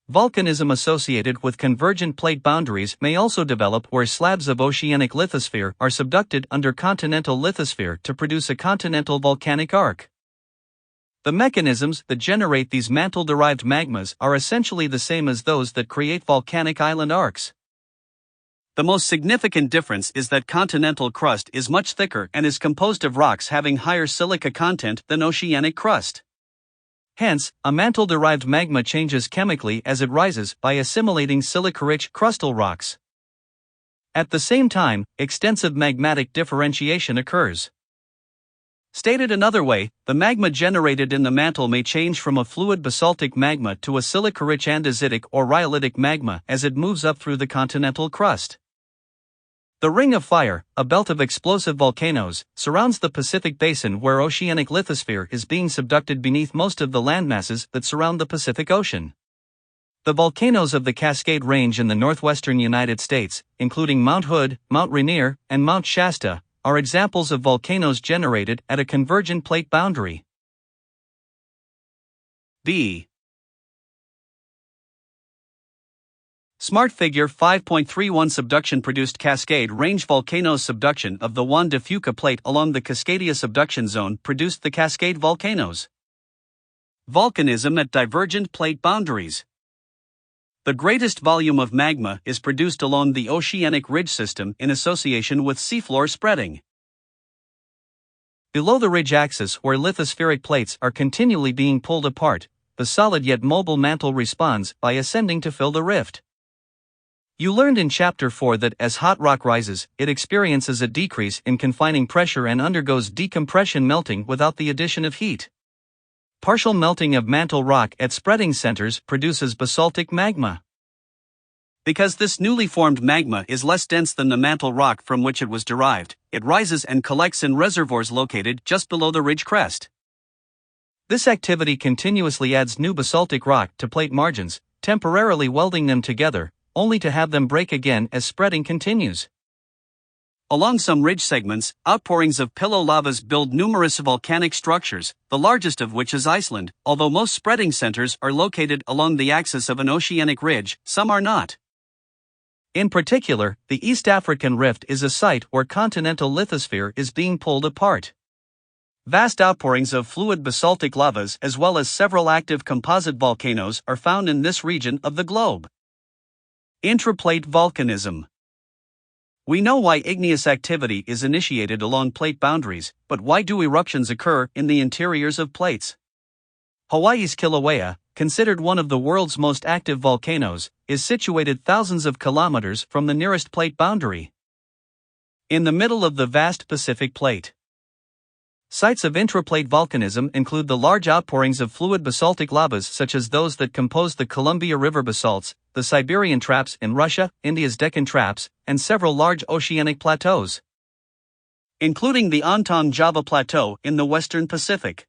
Speaker 1: Volcanism associated with convergent plate boundaries may also develop where slabs of oceanic lithosphere are subducted under continental lithosphere to produce a continental volcanic arc. The mechanisms that generate these mantle-derived magmas are essentially the same as those that create volcanic island arcs. The most significant difference is that continental crust is much thicker and is composed of rocks having higher silica content than oceanic crust. Hence, a mantle-derived magma changes chemically as it rises by assimilating silica-rich crustal rocks. At the same time, extensive magmatic differentiation occurs. Stated another way, the magma generated in the mantle may change from a fluid basaltic magma to a silica-rich andesitic or rhyolitic magma as it moves up through the continental crust. The Ring of Fire, a belt of explosive volcanoes, surrounds the Pacific Basin where oceanic lithosphere is being subducted beneath most of the landmasses that surround the Pacific Ocean. The volcanoes of the Cascade Range in the northwestern United States, including Mount Hood, Mount Rainier, and Mount Shasta, are examples of volcanoes generated at a convergent plate boundary. B. Smart Figure 5.31 Subduction-produced Cascade Range volcanoes. Subduction of the Juan de Fuca plate along the Cascadia subduction zone produced the Cascade volcanoes. Volcanism at divergent plate boundaries. The greatest volume of magma is produced along the oceanic ridge system in association with seafloor spreading. Below the ridge axis where lithospheric plates are continually being pulled apart, the solid yet mobile mantle responds by ascending to fill the rift. You learned in Chapter 4 that as hot rock rises, it experiences a decrease in confining pressure and undergoes decompression melting without the addition of heat. Partial melting of mantle rock at spreading centers produces basaltic magma. Because this newly formed magma is less dense than the mantle rock from which it was derived, it rises and collects in reservoirs located just below the ridge crest. This activity continuously adds new basaltic rock to plate margins, temporarily welding them together, only to have them break again as spreading continues. Along some ridge segments, outpourings of pillow lavas build numerous volcanic structures, the largest of which is Iceland. Although most spreading centers are located along the axis of an oceanic ridge, some are not. In particular, the East African Rift is a site where continental lithosphere is being pulled apart. Vast outpourings of fluid basaltic lavas as well as several active composite volcanoes are found in this region of the globe. Intraplate volcanism. We know why igneous activity is initiated along plate boundaries, but why do eruptions occur in the interiors of plates? Hawaii's Kilauea, considered one of the world's most active volcanoes, is situated thousands of kilometers from the nearest plate boundary. In the middle of the vast Pacific Plate. Sites of intraplate volcanism include the large outpourings of fluid basaltic lavas such as those that compose the Columbia River basalts, the Siberian traps in Russia, India's Deccan traps, and several large oceanic plateaus, including the Ontong Java Plateau in the western Pacific.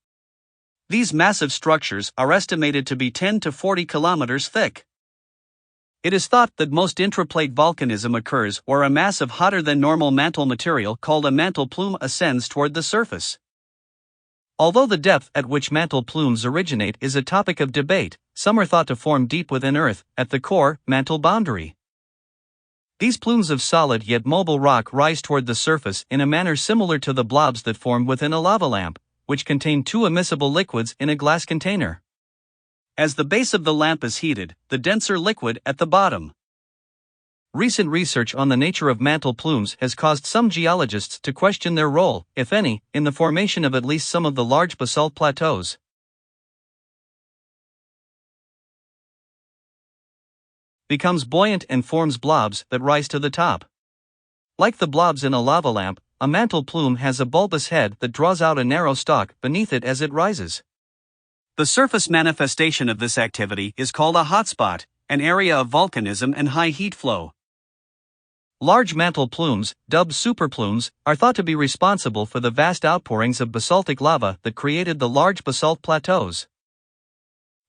Speaker 1: These massive structures are estimated to be 10 to 40 kilometers thick. It is thought that most intraplate volcanism occurs where a mass of hotter than normal mantle material called a mantle plume ascends toward the surface. Although the depth at which mantle plumes originate is a topic of debate, some are thought to form deep within Earth, at the core, mantle boundary. These plumes of solid yet mobile rock rise toward the surface in a manner similar to the blobs that form within a lava lamp, which contain two immiscible liquids in a glass container. As the base of the lamp is heated, the denser liquid at the bottom. Recent research on the nature of mantle plumes has caused some geologists to question their role, if any, in the formation of at least some of the large basalt plateaus. Becomes buoyant and forms blobs that rise to the top. Like the blobs in a lava lamp, a mantle plume has a bulbous head that draws out a narrow stalk beneath it as it rises. The surface manifestation of this activity is called a hotspot, an area of volcanism and high heat flow. Large mantle plumes, dubbed superplumes, are thought to be responsible for the vast outpourings of basaltic lava that created the large basalt plateaus.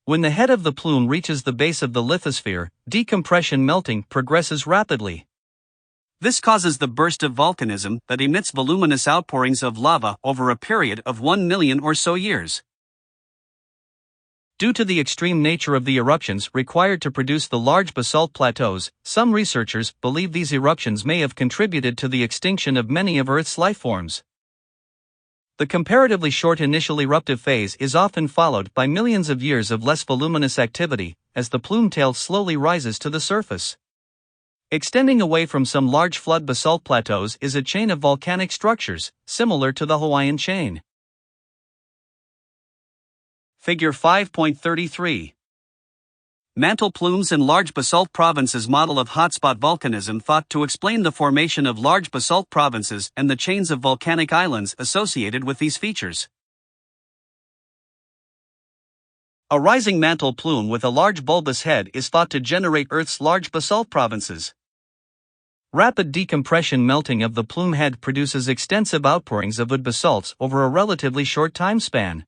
Speaker 1: When the head of the plume reaches the base of the lithosphere, decompression melting progresses rapidly. This causes the burst of volcanism that emits voluminous outpourings of lava over a period of 1 million or so years. Due to the extreme nature of the eruptions required to produce the large basalt plateaus, some researchers believe these eruptions may have contributed to the extinction of many of Earth's lifeforms. The comparatively short initial eruptive phase is often followed by millions of years of less voluminous activity, as the plume tail slowly rises to the surface. Extending away from some large flood basalt plateaus is a chain of volcanic structures, similar to the Hawaiian chain. Figure 5.33. Mantle plumes in large basalt provinces. Model of hotspot volcanism thought to explain the formation of large basalt provinces and the chains of volcanic islands associated with these features. A rising mantle plume with a large bulbous head is thought to generate Earth's large basalt provinces. Rapid decompression melting of the plume head produces extensive outpourings of wood basalts over a relatively short time span.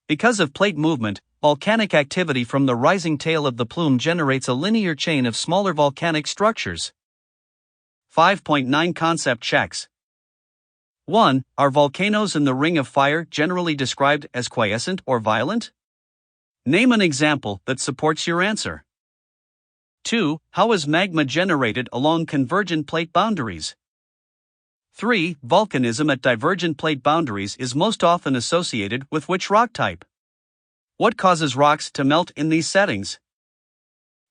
Speaker 1: Because of plate movement, volcanic activity from the rising tail of the plume generates a linear chain of smaller volcanic structures. 5.9 Concept checks. 1. Are volcanoes in the Ring of Fire generally described as quiescent or violent? Name an example that supports your answer. 2. How is magma generated along convergent plate boundaries? 3. Volcanism at divergent plate boundaries is most often associated with which rock type? What causes rocks to melt in these settings?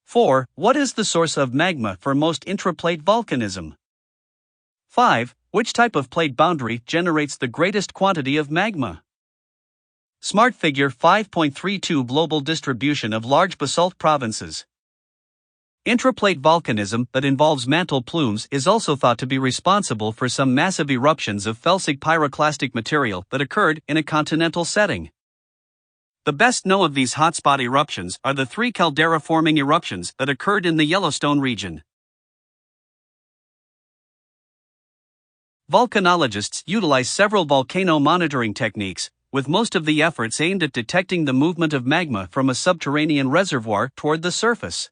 Speaker 1: 4. What is the source of magma for most intraplate volcanism? 5. Which type of plate boundary generates the greatest quantity of magma? Smart Figure 5.32 Global distribution of large basalt provinces. Intraplate volcanism that involves mantle plumes is also thought to be responsible for some massive eruptions of felsic pyroclastic material that occurred in a continental setting. The best known of these hotspot eruptions are the 3 caldera-forming eruptions that occurred in the Yellowstone region. Volcanologists utilize several volcano monitoring techniques, with most of the efforts aimed at detecting the movement of magma from a subterranean reservoir toward the surface.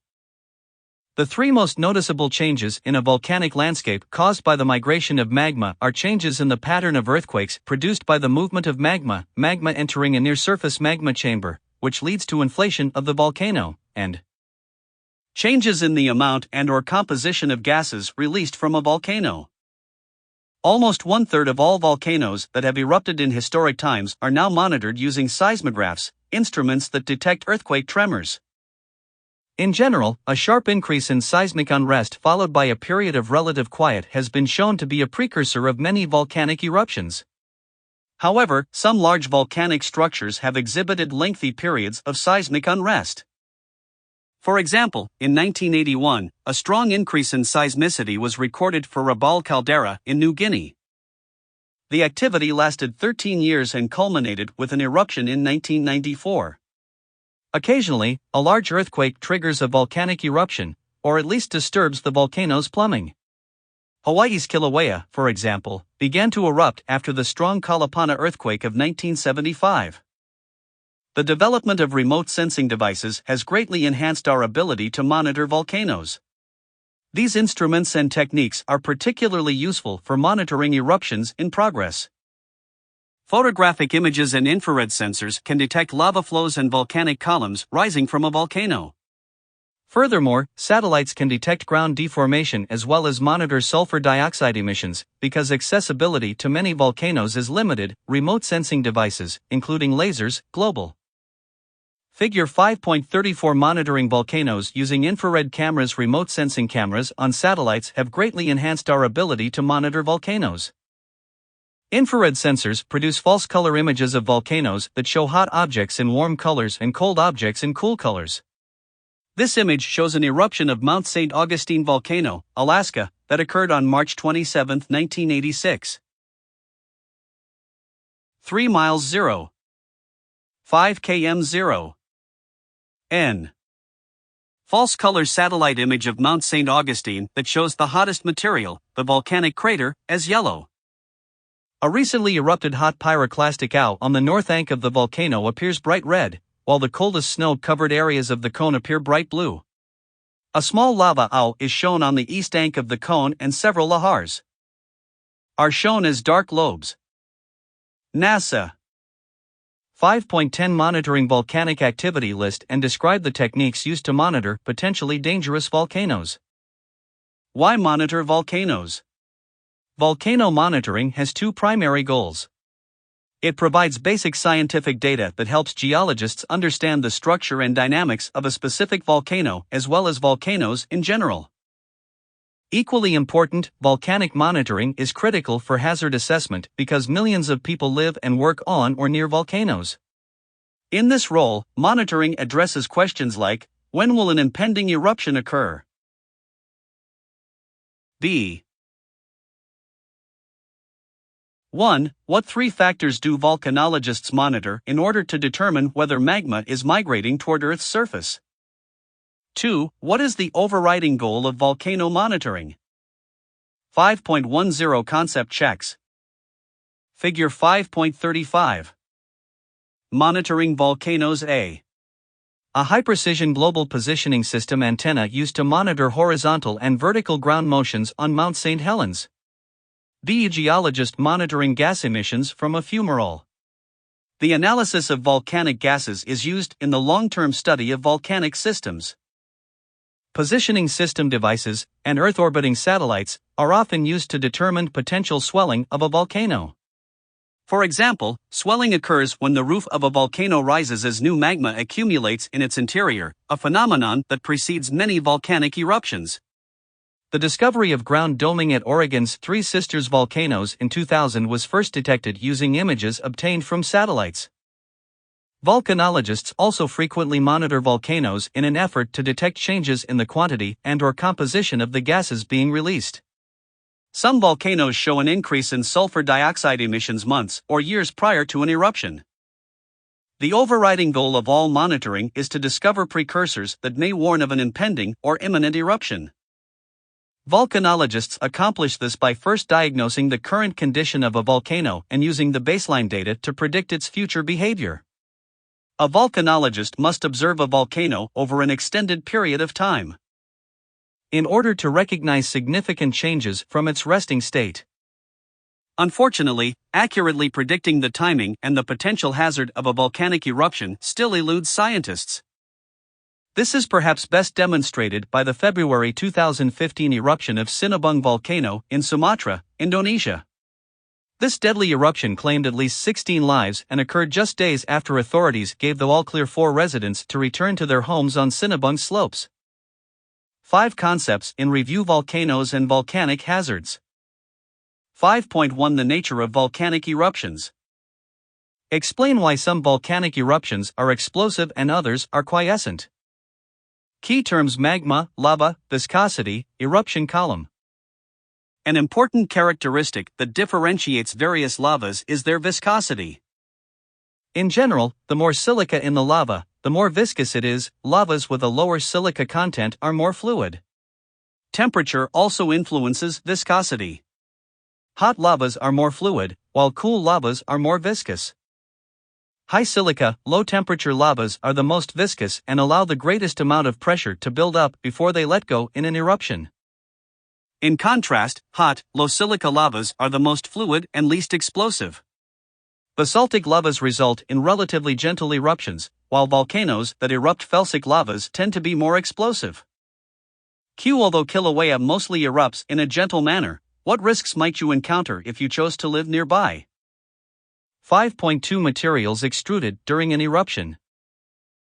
Speaker 1: The 3 most noticeable changes in a volcanic landscape caused by the migration of magma are changes in the pattern of earthquakes produced by the movement of magma entering a near-surface magma chamber, which leads to inflation of the volcano, and changes in the amount and/or composition of gases released from a volcano. Almost 1/3 of all volcanoes that have erupted in historic times are now monitored using seismographs, instruments that detect earthquake tremors. In general, a sharp increase in seismic unrest followed by a period of relative quiet has been shown to be a precursor of many volcanic eruptions. However, some large volcanic structures have exhibited lengthy periods of seismic unrest. For example, in 1981, a strong increase in seismicity was recorded for Rabaul caldera in New Guinea. The activity lasted 13 years and culminated with an eruption in 1994. Occasionally, a large earthquake triggers a volcanic eruption, or at least disturbs the volcano's plumbing. Hawaii's Kilauea, for example, began to erupt after the strong Kalapana earthquake of 1975. The development of remote sensing devices has greatly enhanced our ability to monitor volcanoes. These instruments and techniques are particularly useful for monitoring eruptions in progress.
Speaker 2: Photographic images and infrared sensors can detect lava flows and volcanic columns rising from a volcano.
Speaker 1: Furthermore, satellites can detect ground deformation as well as monitor sulfur dioxide emissions, because accessibility to many volcanoes is limited. Remote sensing devices, including lasers, global. Figure 5.34 Monitoring volcanoes using infrared cameras. Remote sensing cameras on satellites have greatly enhanced our ability to monitor volcanoes. Infrared sensors produce false color images of volcanoes that show hot objects in warm colors and cold objects in cool colors. This image shows an eruption of Mount St. Augustine Volcano, Alaska, that occurred on March 27, 1986. 3 miles 0. 5 km 0. N. False color satellite image of Mount St. Augustine that shows the hottest material, the volcanic crater, as yellow. A recently erupted hot pyroclastic owl on the north ank of the volcano appears bright red, while the coldest snow-covered areas of the cone appear bright blue. A small lava owl is shown on the east ank of the cone, and several lahars are shown as dark lobes. NASA 5.10 Monitoring volcanic activity. List and describe the techniques used to monitor potentially dangerous volcanoes. Why monitor volcanoes? Volcano monitoring has two primary goals. It provides basic scientific data that helps geologists understand the structure and dynamics of a specific volcano as well as volcanoes in general. Equally important, volcanic monitoring is critical for hazard assessment because millions of people live and work on or near volcanoes. In this role, monitoring addresses questions like, when will an impending eruption occur? B. 1. What three factors do volcanologists monitor in order to determine whether magma is migrating toward Earth's surface? 2. What is the overriding goal of volcano monitoring? 5.10 Concept checks. Figure 5.35. Monitoring volcanoes. A high-precision global positioning system antenna used to monitor horizontal and vertical ground motions on Mount St. Helens. B. Geologist monitoring gas emissions from a fumarole. The analysis of volcanic gases is used in the long-term study of volcanic systems. Positioning system devices and Earth-orbiting satellites are often used to determine potential swelling of a volcano. For example, swelling occurs when the roof of a volcano rises as new magma accumulates in its interior, a phenomenon that precedes many volcanic eruptions. The discovery of ground doming at Oregon's Three Sisters volcanoes in 2000 was first detected using images obtained from satellites. Volcanologists also frequently monitor volcanoes in an effort to detect changes in the quantity and/or composition of the gases being released. Some volcanoes show an increase in sulfur dioxide emissions months or years prior to an eruption. The overriding goal of all monitoring is to discover precursors that may warn of an impending or imminent eruption. Volcanologists accomplish this by first diagnosing the current condition of a volcano and using the baseline data to predict its future behavior. A volcanologist must observe a volcano over an extended period of time in order to recognize significant changes from its resting state. Unfortunately, accurately predicting the timing and the potential hazard of a volcanic eruption still eludes scientists. This is perhaps best demonstrated by the February 2015 eruption of Sinabung volcano in Sumatra, Indonesia. This deadly eruption claimed at least 16 lives and occurred just days after authorities gave the all-clear for residents to return to their homes on Sinabung slopes. 5 concepts in review: volcanoes and volcanic hazards. 5.1 The nature of volcanic eruptions. Explain why some volcanic eruptions are explosive and others are quiescent. Key terms: magma, lava, viscosity, eruption column. An important characteristic that differentiates various lavas is their viscosity. In general, the more silica in the lava, the more viscous it is. Lavas with a lower silica content are more fluid. Temperature also influences viscosity. Hot lavas are more fluid, while cool lavas are more viscous. High silica, low temperature lavas are the most viscous and allow the greatest amount of pressure to build up before they let go in an eruption. In contrast, hot, low silica lavas are the most fluid and least explosive.
Speaker 2: Basaltic lavas result in relatively gentle eruptions, while volcanoes that erupt felsic lavas tend to be more explosive. Q. Although Kilauea mostly erupts in a gentle manner, what risks might you encounter if you chose to live nearby?
Speaker 1: 5.2 Materials extruded during an eruption.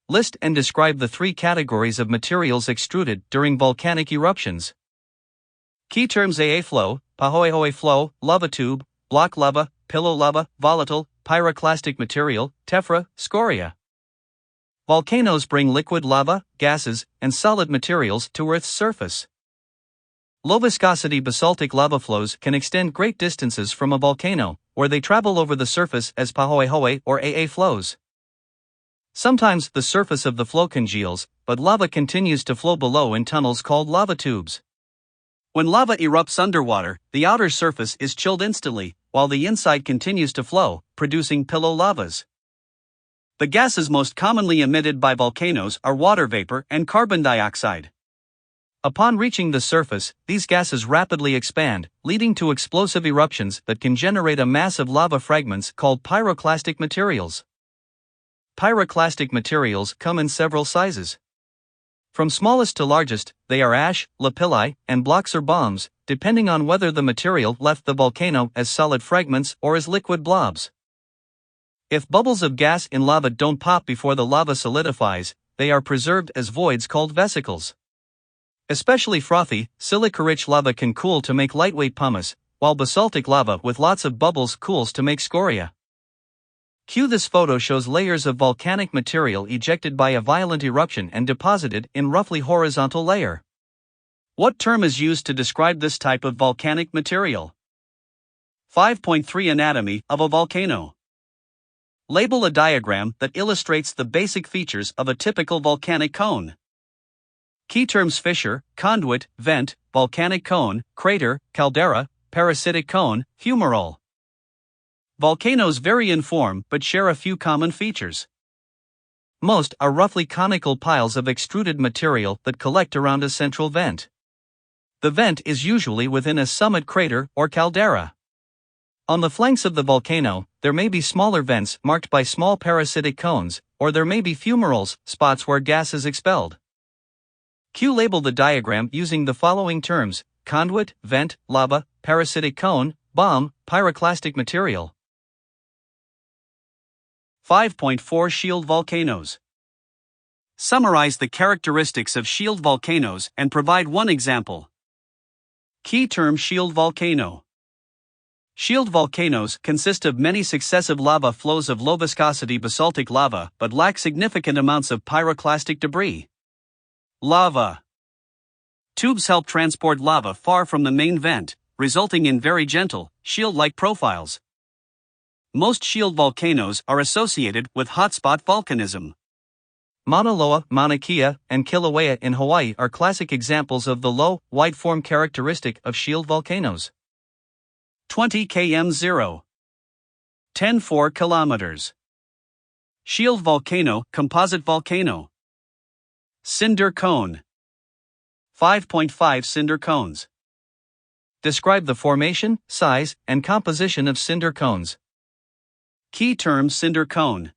Speaker 1: List and describe the three categories of materials extruded during volcanic eruptions. Key terms: AA flow, Pahoehoe flow, lava tube, block lava, pillow lava, volatile, pyroclastic material, tephra, scoria. Volcanoes bring liquid lava, gases, and solid materials to Earth's surface. Low-viscosity basaltic lava flows can extend great distances from a volcano, where they travel over the surface as Pahoehoe or AA flows. Sometimes the surface of the flow congeals, but lava continues to flow below in tunnels called lava tubes. When lava erupts underwater, the outer surface is chilled instantly, while the inside continues to flow, producing pillow lavas. The gases most commonly emitted by volcanoes are water vapor and carbon dioxide. Upon reaching the surface, these gases rapidly expand, leading to explosive eruptions that can generate a mass of lava fragments called pyroclastic materials. Pyroclastic materials come in several sizes. From smallest to largest, they are ash, lapilli, and blocks or bombs, depending on whether the material left the volcano as solid fragments or as liquid blobs. If bubbles of gas in lava don't pop before the lava solidifies, they are preserved as voids called vesicles. Especially frothy, silica-rich lava can cool to make lightweight pumice, while basaltic lava with lots of bubbles cools to make scoria. Q. This photo shows layers of volcanic material ejected by a violent eruption and deposited in roughly horizontal layer. What term is used to describe this type of volcanic material? 5.3 Anatomy of a volcano. Label a diagram that illustrates the basic features of a typical volcanic cone. Key terms: fissure, conduit, vent, volcanic cone, crater, caldera, parasitic cone, fumarole. Volcanoes vary in form but share a few common features. Most are roughly conical piles of extruded material that collect around a central vent. The vent is usually within a summit crater or caldera. On the flanks of the volcano, there may be smaller vents marked by small parasitic cones, or there may be fumaroles, spots where gas is expelled. Q. Label the diagram using the following terms: conduit, vent, lava, parasitic cone, bomb, pyroclastic material. 5.4 Shield volcanoes. Summarize the characteristics of shield volcanoes and provide one example. Key term: shield volcano. Shield volcanoes consist of many successive lava flows of low-viscosity basaltic lava but lack significant amounts of pyroclastic debris. Lava tubes help transport lava far from the main vent, resulting in very gentle, shield-like profiles. Most shield volcanoes are associated with hotspot volcanism. Mauna Loa, Mauna Kea, and Kilauea in Hawaii are classic examples of the low, wide form characteristic of shield volcanoes. 20 km 0. 10.4 kilometers. Shield volcano, composite volcano. Cinder cone. 5.5 cinder cones. Describe the formation, size, and composition of cinder cones. Key term: cinder cone.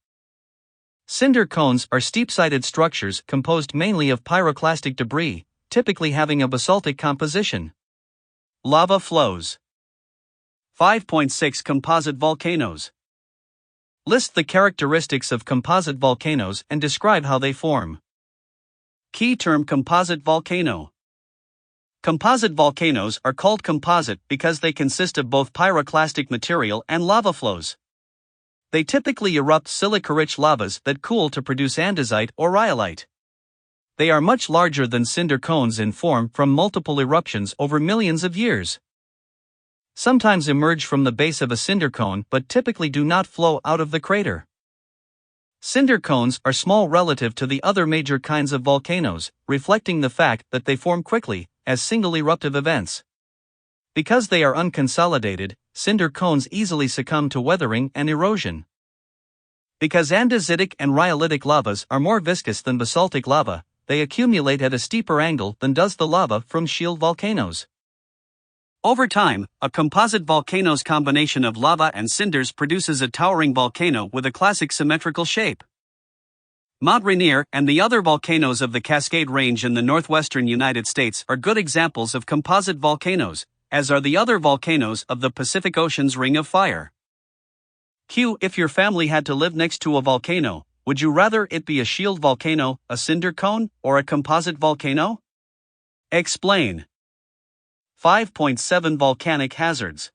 Speaker 1: Cinder cones are steep-sided structures composed mainly of pyroclastic debris, typically having a basaltic composition. Lava flows. 5.6 Composite volcanoes. List the characteristics of composite volcanoes and describe how they form. Key term: composite volcano. Composite volcanoes are called composite because they consist of both pyroclastic material and lava flows. They typically erupt silica-rich lavas that cool to produce andesite or rhyolite. They are much larger than cinder cones in form from multiple eruptions over millions of years. Sometimes emerge from the base of a cinder cone but typically do not flow out of the crater. Cinder cones are small relative to the other major kinds of volcanoes, reflecting the fact that they form quickly, as single eruptive events. Because they are unconsolidated, cinder cones easily succumb to weathering and erosion. Because andesitic and rhyolitic lavas are more viscous than basaltic lava, they accumulate at a steeper angle than does the lava from shield volcanoes.
Speaker 2: Over time, a composite volcano's combination of lava and cinders produces a towering volcano with a classic symmetrical shape. Mount Rainier and the other volcanoes of the Cascade Range in the northwestern United States are good examples of composite volcanoes, as are the other volcanoes of the Pacific Ocean's Ring of Fire. Q. If your family had to live next to a volcano, would you rather it be a shield volcano, a cinder cone, or a composite volcano? Explain. 5.7 Volcanic hazards.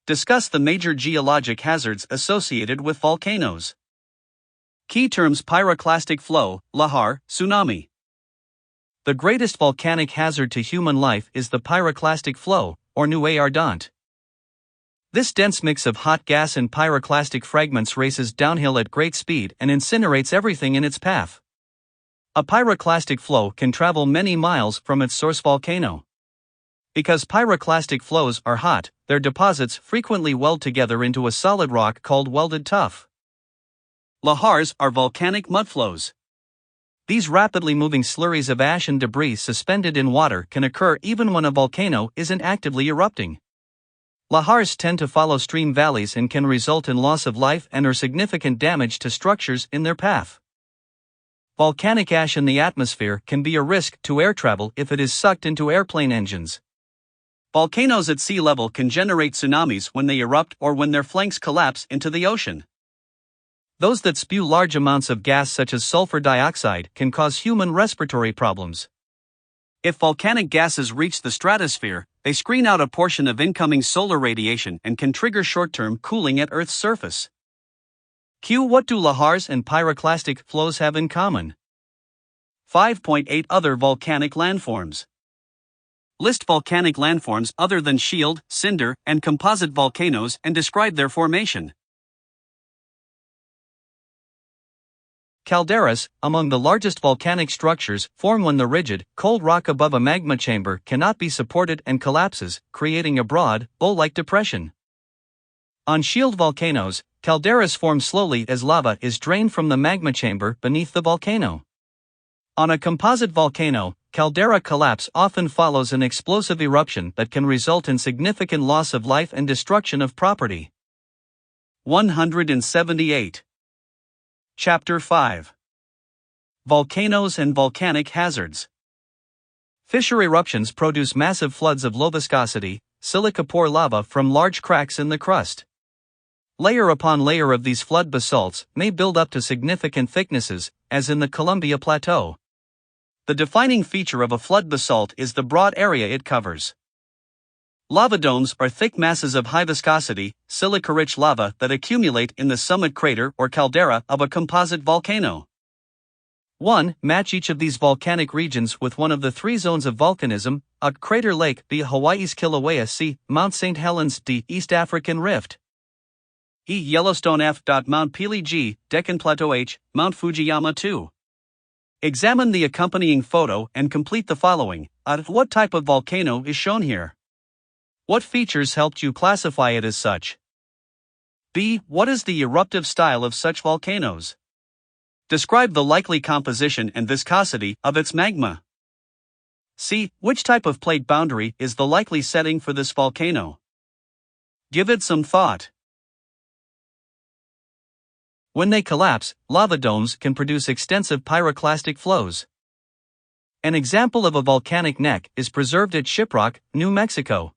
Speaker 2: Discuss the major geologic hazards associated with volcanoes. Key terms: pyroclastic flow, lahar, tsunami. The greatest volcanic hazard to human life is the pyroclastic flow, or nuée ardente. This dense mix of hot gas and pyroclastic fragments races downhill at great speed and incinerates everything in its path. A pyroclastic flow can travel many miles from its source volcano. Because pyroclastic flows are hot, their deposits frequently weld together into a solid rock called welded tuff. Lahars are volcanic mudflows. These rapidly moving slurries of ash and debris suspended in water can occur even when a volcano isn't actively erupting. Lahars tend to follow stream valleys and can result in loss of life and/or significant damage to structures in their path. Volcanic ash in the atmosphere can be a risk to air travel if it is sucked into airplane engines. Volcanoes at sea level can generate tsunamis when they erupt or when their flanks collapse into the ocean. Those that spew large amounts of gas such as sulfur dioxide can cause human respiratory problems. If volcanic gases reach the stratosphere, they screen out a portion of incoming solar radiation and can trigger short-term cooling at Earth's surface. Q. What do lahars and pyroclastic flows have in common? 5.8 Other volcanic landforms. List volcanic landforms other than shield, cinder, and composite volcanoes and describe their formation.
Speaker 1: Calderas, among the largest volcanic structures, form when the rigid, cold rock above a magma chamber cannot be supported and collapses, creating a broad, bowl-like depression. On shield volcanoes, calderas form slowly as lava is drained from the magma chamber beneath the volcano. On a composite volcano, caldera collapse often follows an explosive eruption that can result in significant loss of life and destruction of property. 178. Chapter 5. Volcanoes and volcanic hazards. Fissure eruptions produce massive floods of low-viscosity, silica-poor lava from large cracks in the crust. Layer upon layer of these flood basalts may build up to significant thicknesses, as in the Columbia Plateau. The defining feature of a flood basalt is the broad area it covers. Lava domes are thick masses of high-viscosity, silica-rich lava that accumulate in the summit crater or caldera of a composite volcano. 1. Match each of these volcanic regions with one of the three zones of volcanism: a crater lake, B. Hawaii's Kilauea, C. Mount St. Helens, D. East African Rift. E. Yellowstone, F. Mount Pelee, G. Deccan Plateau, H. Mount Fujiyama, 2. Examine the accompanying photo and complete the following. What type of volcano is shown here? What features helped you classify it as such? B. What is the eruptive style of such volcanoes? Describe the likely composition and viscosity of its magma. C. Which type of plate boundary is the likely setting for this volcano? Give it some thought. When they collapse, lava domes can produce extensive pyroclastic flows. An example of a volcanic neck is preserved at Shiprock, New Mexico.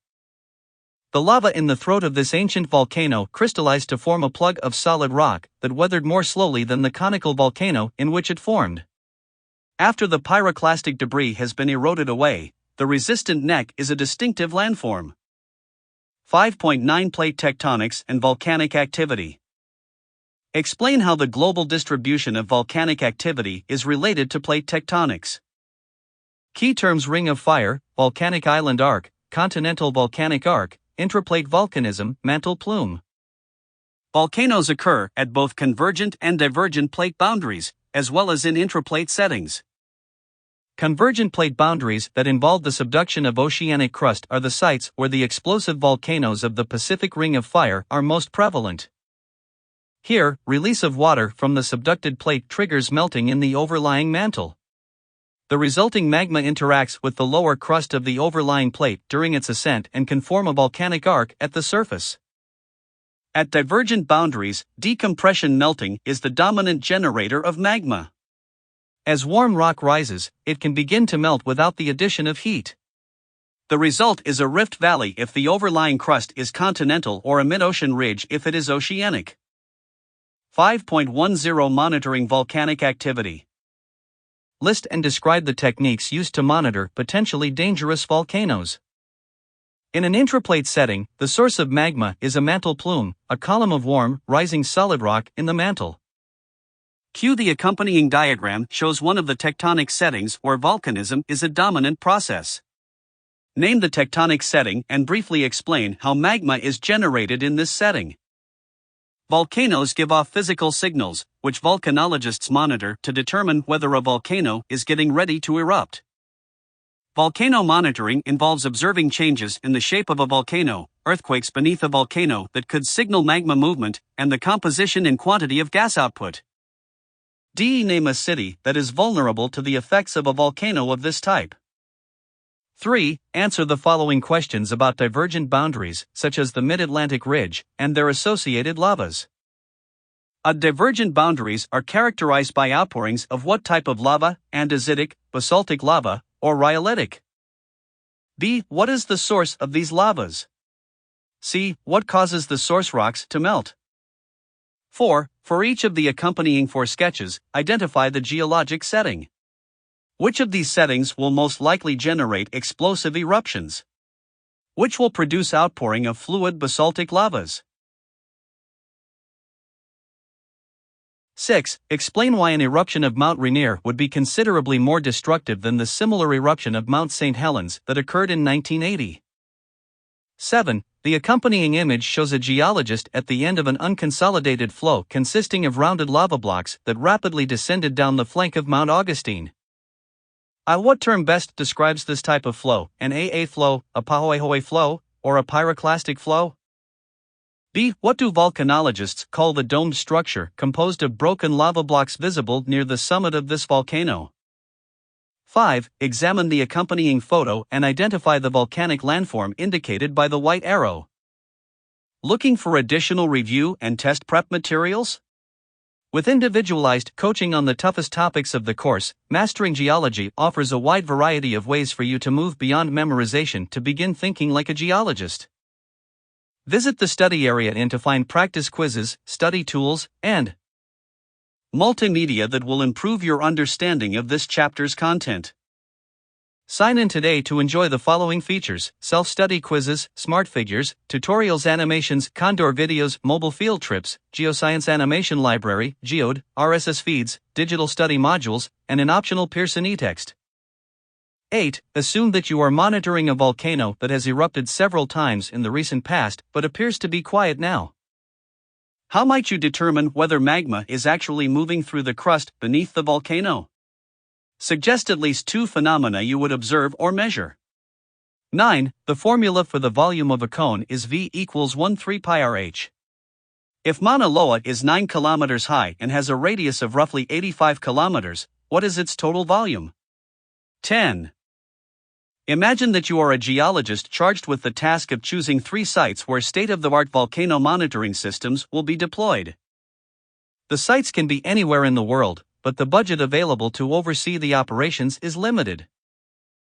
Speaker 1: The lava in the throat of this ancient volcano crystallized to form a plug of solid rock that weathered more slowly than the conical volcano in which it formed. After the pyroclastic debris has been eroded away, the resistant neck is a distinctive landform. 5.9 Plate tectonics and volcanic activity. Explain how the global distribution of volcanic activity is related to plate tectonics. Key terms: Ring of Fire, volcanic island arc, continental volcanic arc, intraplate volcanism, mantle plume. Volcanoes occur at both convergent and divergent plate boundaries, as well as in intraplate settings. Convergent plate boundaries that involve the subduction of oceanic crust are the sites where the explosive volcanoes of the Pacific Ring of Fire are most prevalent. Here, release of water from the subducted plate triggers melting in the overlying mantle. The resulting magma interacts with the lower crust of the overlying plate during its ascent and can form a volcanic arc at the surface. At divergent boundaries, decompression melting is the dominant generator of magma. As warm rock rises, it can begin to melt without the addition of heat. The result is a rift valley if the overlying crust is continental or a mid-ocean ridge if it is oceanic. 5.10 Monitoring volcanic activity. List and describe the techniques used to monitor potentially dangerous volcanoes. In an intraplate setting, the source of magma is a mantle plume, a column of warm, rising solid rock in the mantle. The accompanying diagram shows one of the tectonic settings where volcanism is a dominant process. Name the tectonic setting and briefly explain how magma is generated in this setting. Volcanoes give off physical signals, which volcanologists monitor to determine whether a volcano is getting ready to erupt. Volcano monitoring involves observing changes in the shape of a volcano, earthquakes beneath a volcano that could signal magma movement, and the composition and quantity of gas output. Name a city that is vulnerable to the effects of a volcano of this type. 3. Answer the following questions about divergent boundaries, such as the Mid-Atlantic Ridge, and their associated lavas. Divergent boundaries are characterized by outpourings of what type of lava: andesitic, basaltic lava, or rhyolitic? B. What is the source of these lavas? C. What causes the source rocks to melt? 4. For each of the accompanying 4 sketches, identify the geologic setting. Which of these settings will most likely generate explosive eruptions? Which will produce outpouring of fluid basaltic lavas? 6. Explain why an eruption of Mount Rainier would be considerably more destructive than the similar eruption of Mount St. Helens that occurred in 1980. 7. The accompanying image shows a geologist at the end of an unconsolidated flow consisting of rounded lava blocks that rapidly descended down the flank of Mount Augustine. What term best describes this type of flow? An AA flow, a Pahoehoe flow, or a pyroclastic flow? B. What do volcanologists call the domed structure composed of broken lava blocks visible near the summit of this volcano? 5. Examine the accompanying photo and identify the volcanic landform indicated by the white arrow. Looking for additional review and test prep materials? With individualized coaching on the toughest topics of the course, Mastering Geology offers a wide variety of ways for you to move beyond memorization to begin thinking like a geologist. Visit the study area to find practice quizzes, study tools, and multimedia that will improve your understanding of this chapter's content. Sign in today to enjoy the following features: self-study quizzes, smart figures, tutorials, animations, Condor videos, mobile field trips, Geoscience Animation Library, Geode, RSS feeds, digital study modules, and an optional Pearson eText. 8. Assume that you are monitoring a volcano that has erupted several times in the recent past but appears to be quiet now. How might you determine whether magma is actually moving through the crust beneath the volcano? Suggest at least 2 phenomena you would observe or measure. 9. The formula for the volume of a cone is V equals 1/3 pi RH. If Mauna Loa is 9 kilometers high and has a radius of roughly 85 kilometers, what is its total volume? 10. Imagine that you are a geologist charged with the task of choosing 3 sites where state-of-the-art volcano monitoring systems will be deployed. The sites can be anywhere in the world, but the budget available to oversee the operations is limited.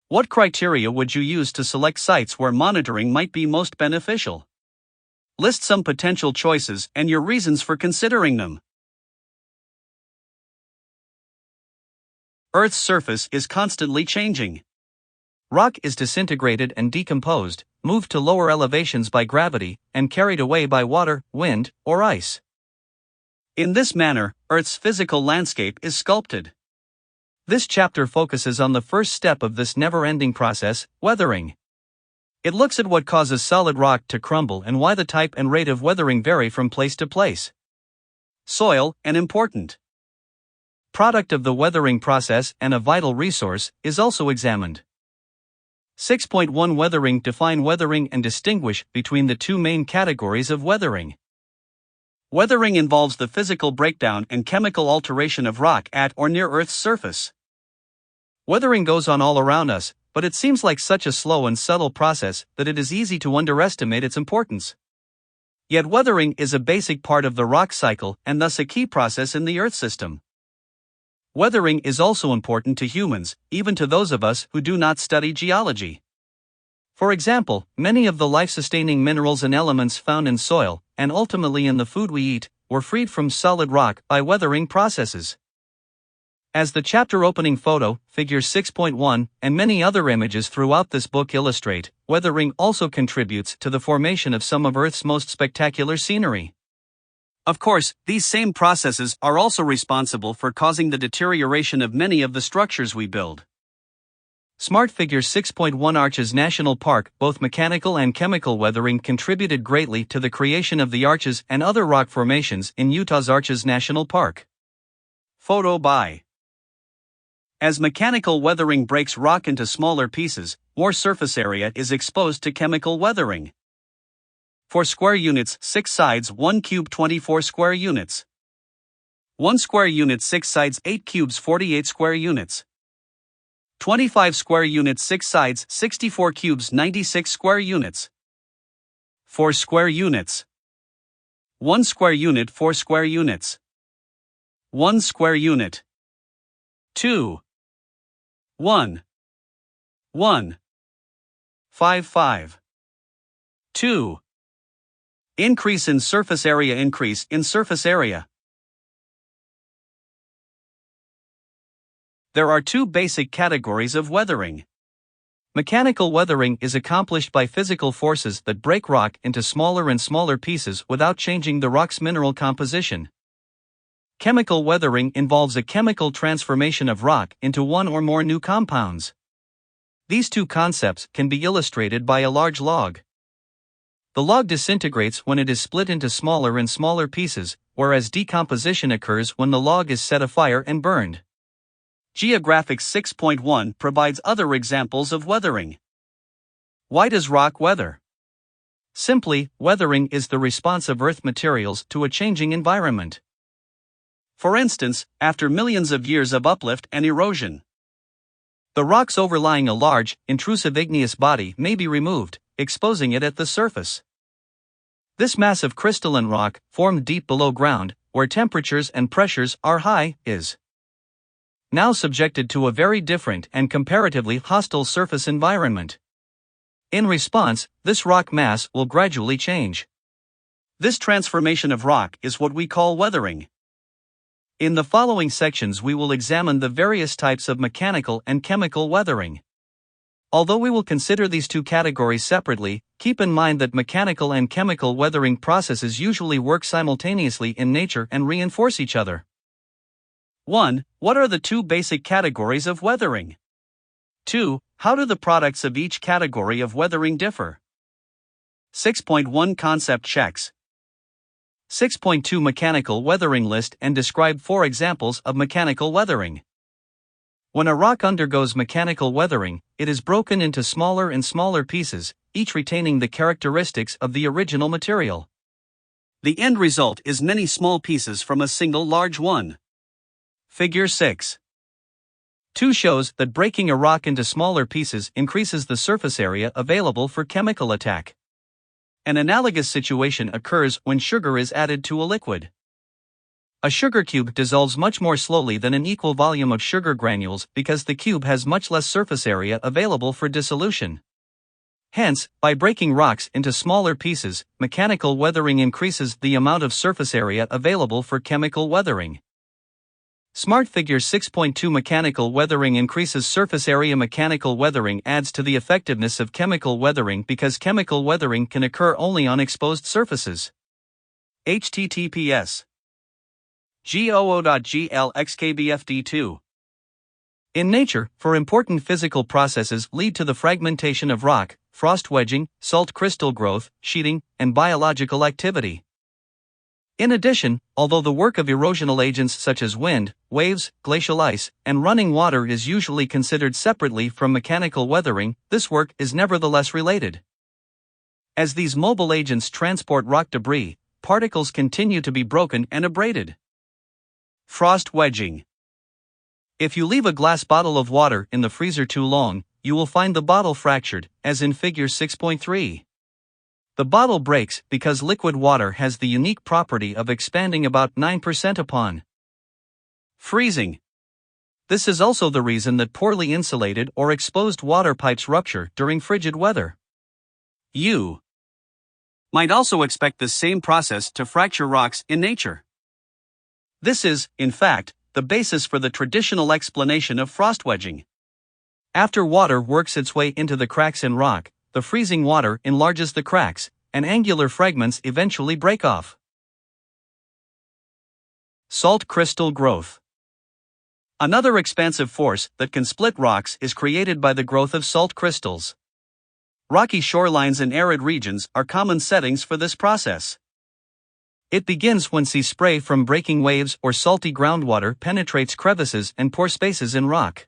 Speaker 1: What criteria would you use to select sites where monitoring might be most beneficial? List some potential choices and your reasons for considering them. Earth's surface is constantly changing. Rock is disintegrated and decomposed, moved to lower elevations by gravity, and carried away by water, wind, or ice. In this manner, Earth's physical landscape is sculpted. This chapter focuses on the first step of this never-ending process, weathering. It looks at what causes solid rock to crumble and why the type and rate of weathering vary from place to place. Soil, an important product of the weathering process and a vital resource, is also examined. 6.1 Weathering. Define weathering and distinguish between the 2 main categories of weathering. Weathering involves the physical breakdown and chemical alteration of rock at or near Earth's surface. Weathering goes on all around us, but it seems like such a slow and subtle process that it is easy to underestimate its importance. Yet weathering is a basic part of the rock cycle and thus a key process in the Earth system. Weathering is also important to humans, even to those of us who do not study geology. For example, many of the life-sustaining minerals and elements found in soil, and ultimately in the food we eat, were freed from solid rock by weathering processes. As the chapter opening photo, figure 6.1, and many other images throughout this book illustrate, weathering also contributes to the formation of some of Earth's most spectacular scenery. Of course, these same processes are also responsible for causing the deterioration of many of the structures we build. Smart Figure 6.1 Arches National Park. Both mechanical and chemical weathering contributed greatly to the creation of the arches and other rock formations in Utah's Arches National Park. Photo by. As mechanical weathering breaks rock into smaller pieces, more surface area is exposed to chemical weathering. 4 square units, 6 sides, 1 cube, 24 square units. 1 square unit, 6 sides, 8 cubes, 48 square units. 25 square units, 6 sides, 64 cubes, 96 square units. 4 square units. 1 square unit, 4 square units. 1 square unit. 2. 1. 1. 5 5. 2. Increase in surface area. Increase in surface area. There are 2 basic categories of weathering. Mechanical weathering is accomplished by physical forces that break rock into smaller and smaller pieces without changing the rock's mineral composition. Chemical weathering involves a chemical transformation of rock into one or more new compounds. These 2 concepts can be illustrated by a large log. The log disintegrates when it is split into smaller and smaller pieces, whereas decomposition occurs when the log is set afire and burned. Geographics 6.1 provides other examples of weathering. Why does rock weather? Simply, weathering is the response of Earth materials to a changing environment. For instance, after millions of years of uplift and erosion, the rocks overlying a large, intrusive igneous body may be removed, exposing it at the surface. This massive crystalline rock, formed deep below ground, where temperatures and pressures are high, is now subjected to a very different and comparatively hostile surface environment. In response, this rock mass will gradually change. This transformation of rock is what we call weathering. In the following sections we will examine the various types of mechanical and chemical weathering. Although we will consider these 2 categories separately, keep in mind that mechanical and chemical weathering processes usually work simultaneously in nature and reinforce each other. 1. What are the 2 basic categories of weathering? 2. How do the products of each category of weathering differ? 6.1 Concept checks. 6.2 Mechanical weathering. List and describe 4 examples of mechanical weathering. When a rock undergoes mechanical weathering, it is broken into smaller and smaller pieces, each retaining the characteristics of the original material. The end result is many small pieces from a single large one. Figure 6. 2 shows that breaking a rock into smaller pieces increases the surface area available for chemical attack. An analogous situation occurs when sugar is added to a liquid. A sugar cube dissolves much more slowly than an equal volume of sugar granules because the cube has much less surface area available for dissolution. Hence, by breaking rocks into smaller pieces, mechanical weathering increases the amount of surface area available for chemical weathering. Smart Figure 6.2 Mechanical weathering increases surface area. Mechanical weathering adds to the effectiveness of chemical weathering because chemical weathering can occur only on exposed surfaces. https goo.glxkbfd2. In nature, for important physical processes lead to the fragmentation of rock, frost wedging, salt crystal growth, sheeting, and biological activity. In addition, although the work of erosional agents such as wind, waves, glacial ice, and running water is usually considered separately from mechanical weathering, this work is nevertheless related. As these mobile agents transport rock debris, particles continue to be broken and abraded. Frost wedging. If you leave a glass bottle of water in the freezer too long, you will find the bottle fractured, as in figure 6.3. The bottle breaks because liquid water has the unique property of expanding about 9% upon freezing. This is also the reason that poorly insulated or exposed water pipes rupture during frigid weather.
Speaker 2: You might also expect the same process to fracture rocks in nature. This is, in fact, the basis for the traditional explanation of frost wedging.
Speaker 1: After water works its way into the cracks in rock, the freezing water enlarges the cracks, and angular fragments eventually break off.
Speaker 2: Salt crystal growth. Another expansive force that can split rocks is created by the growth of salt crystals. Rocky shorelines in arid regions are common settings for this process.
Speaker 1: It begins when sea spray from breaking waves or salty groundwater penetrates crevices and pore spaces in rock.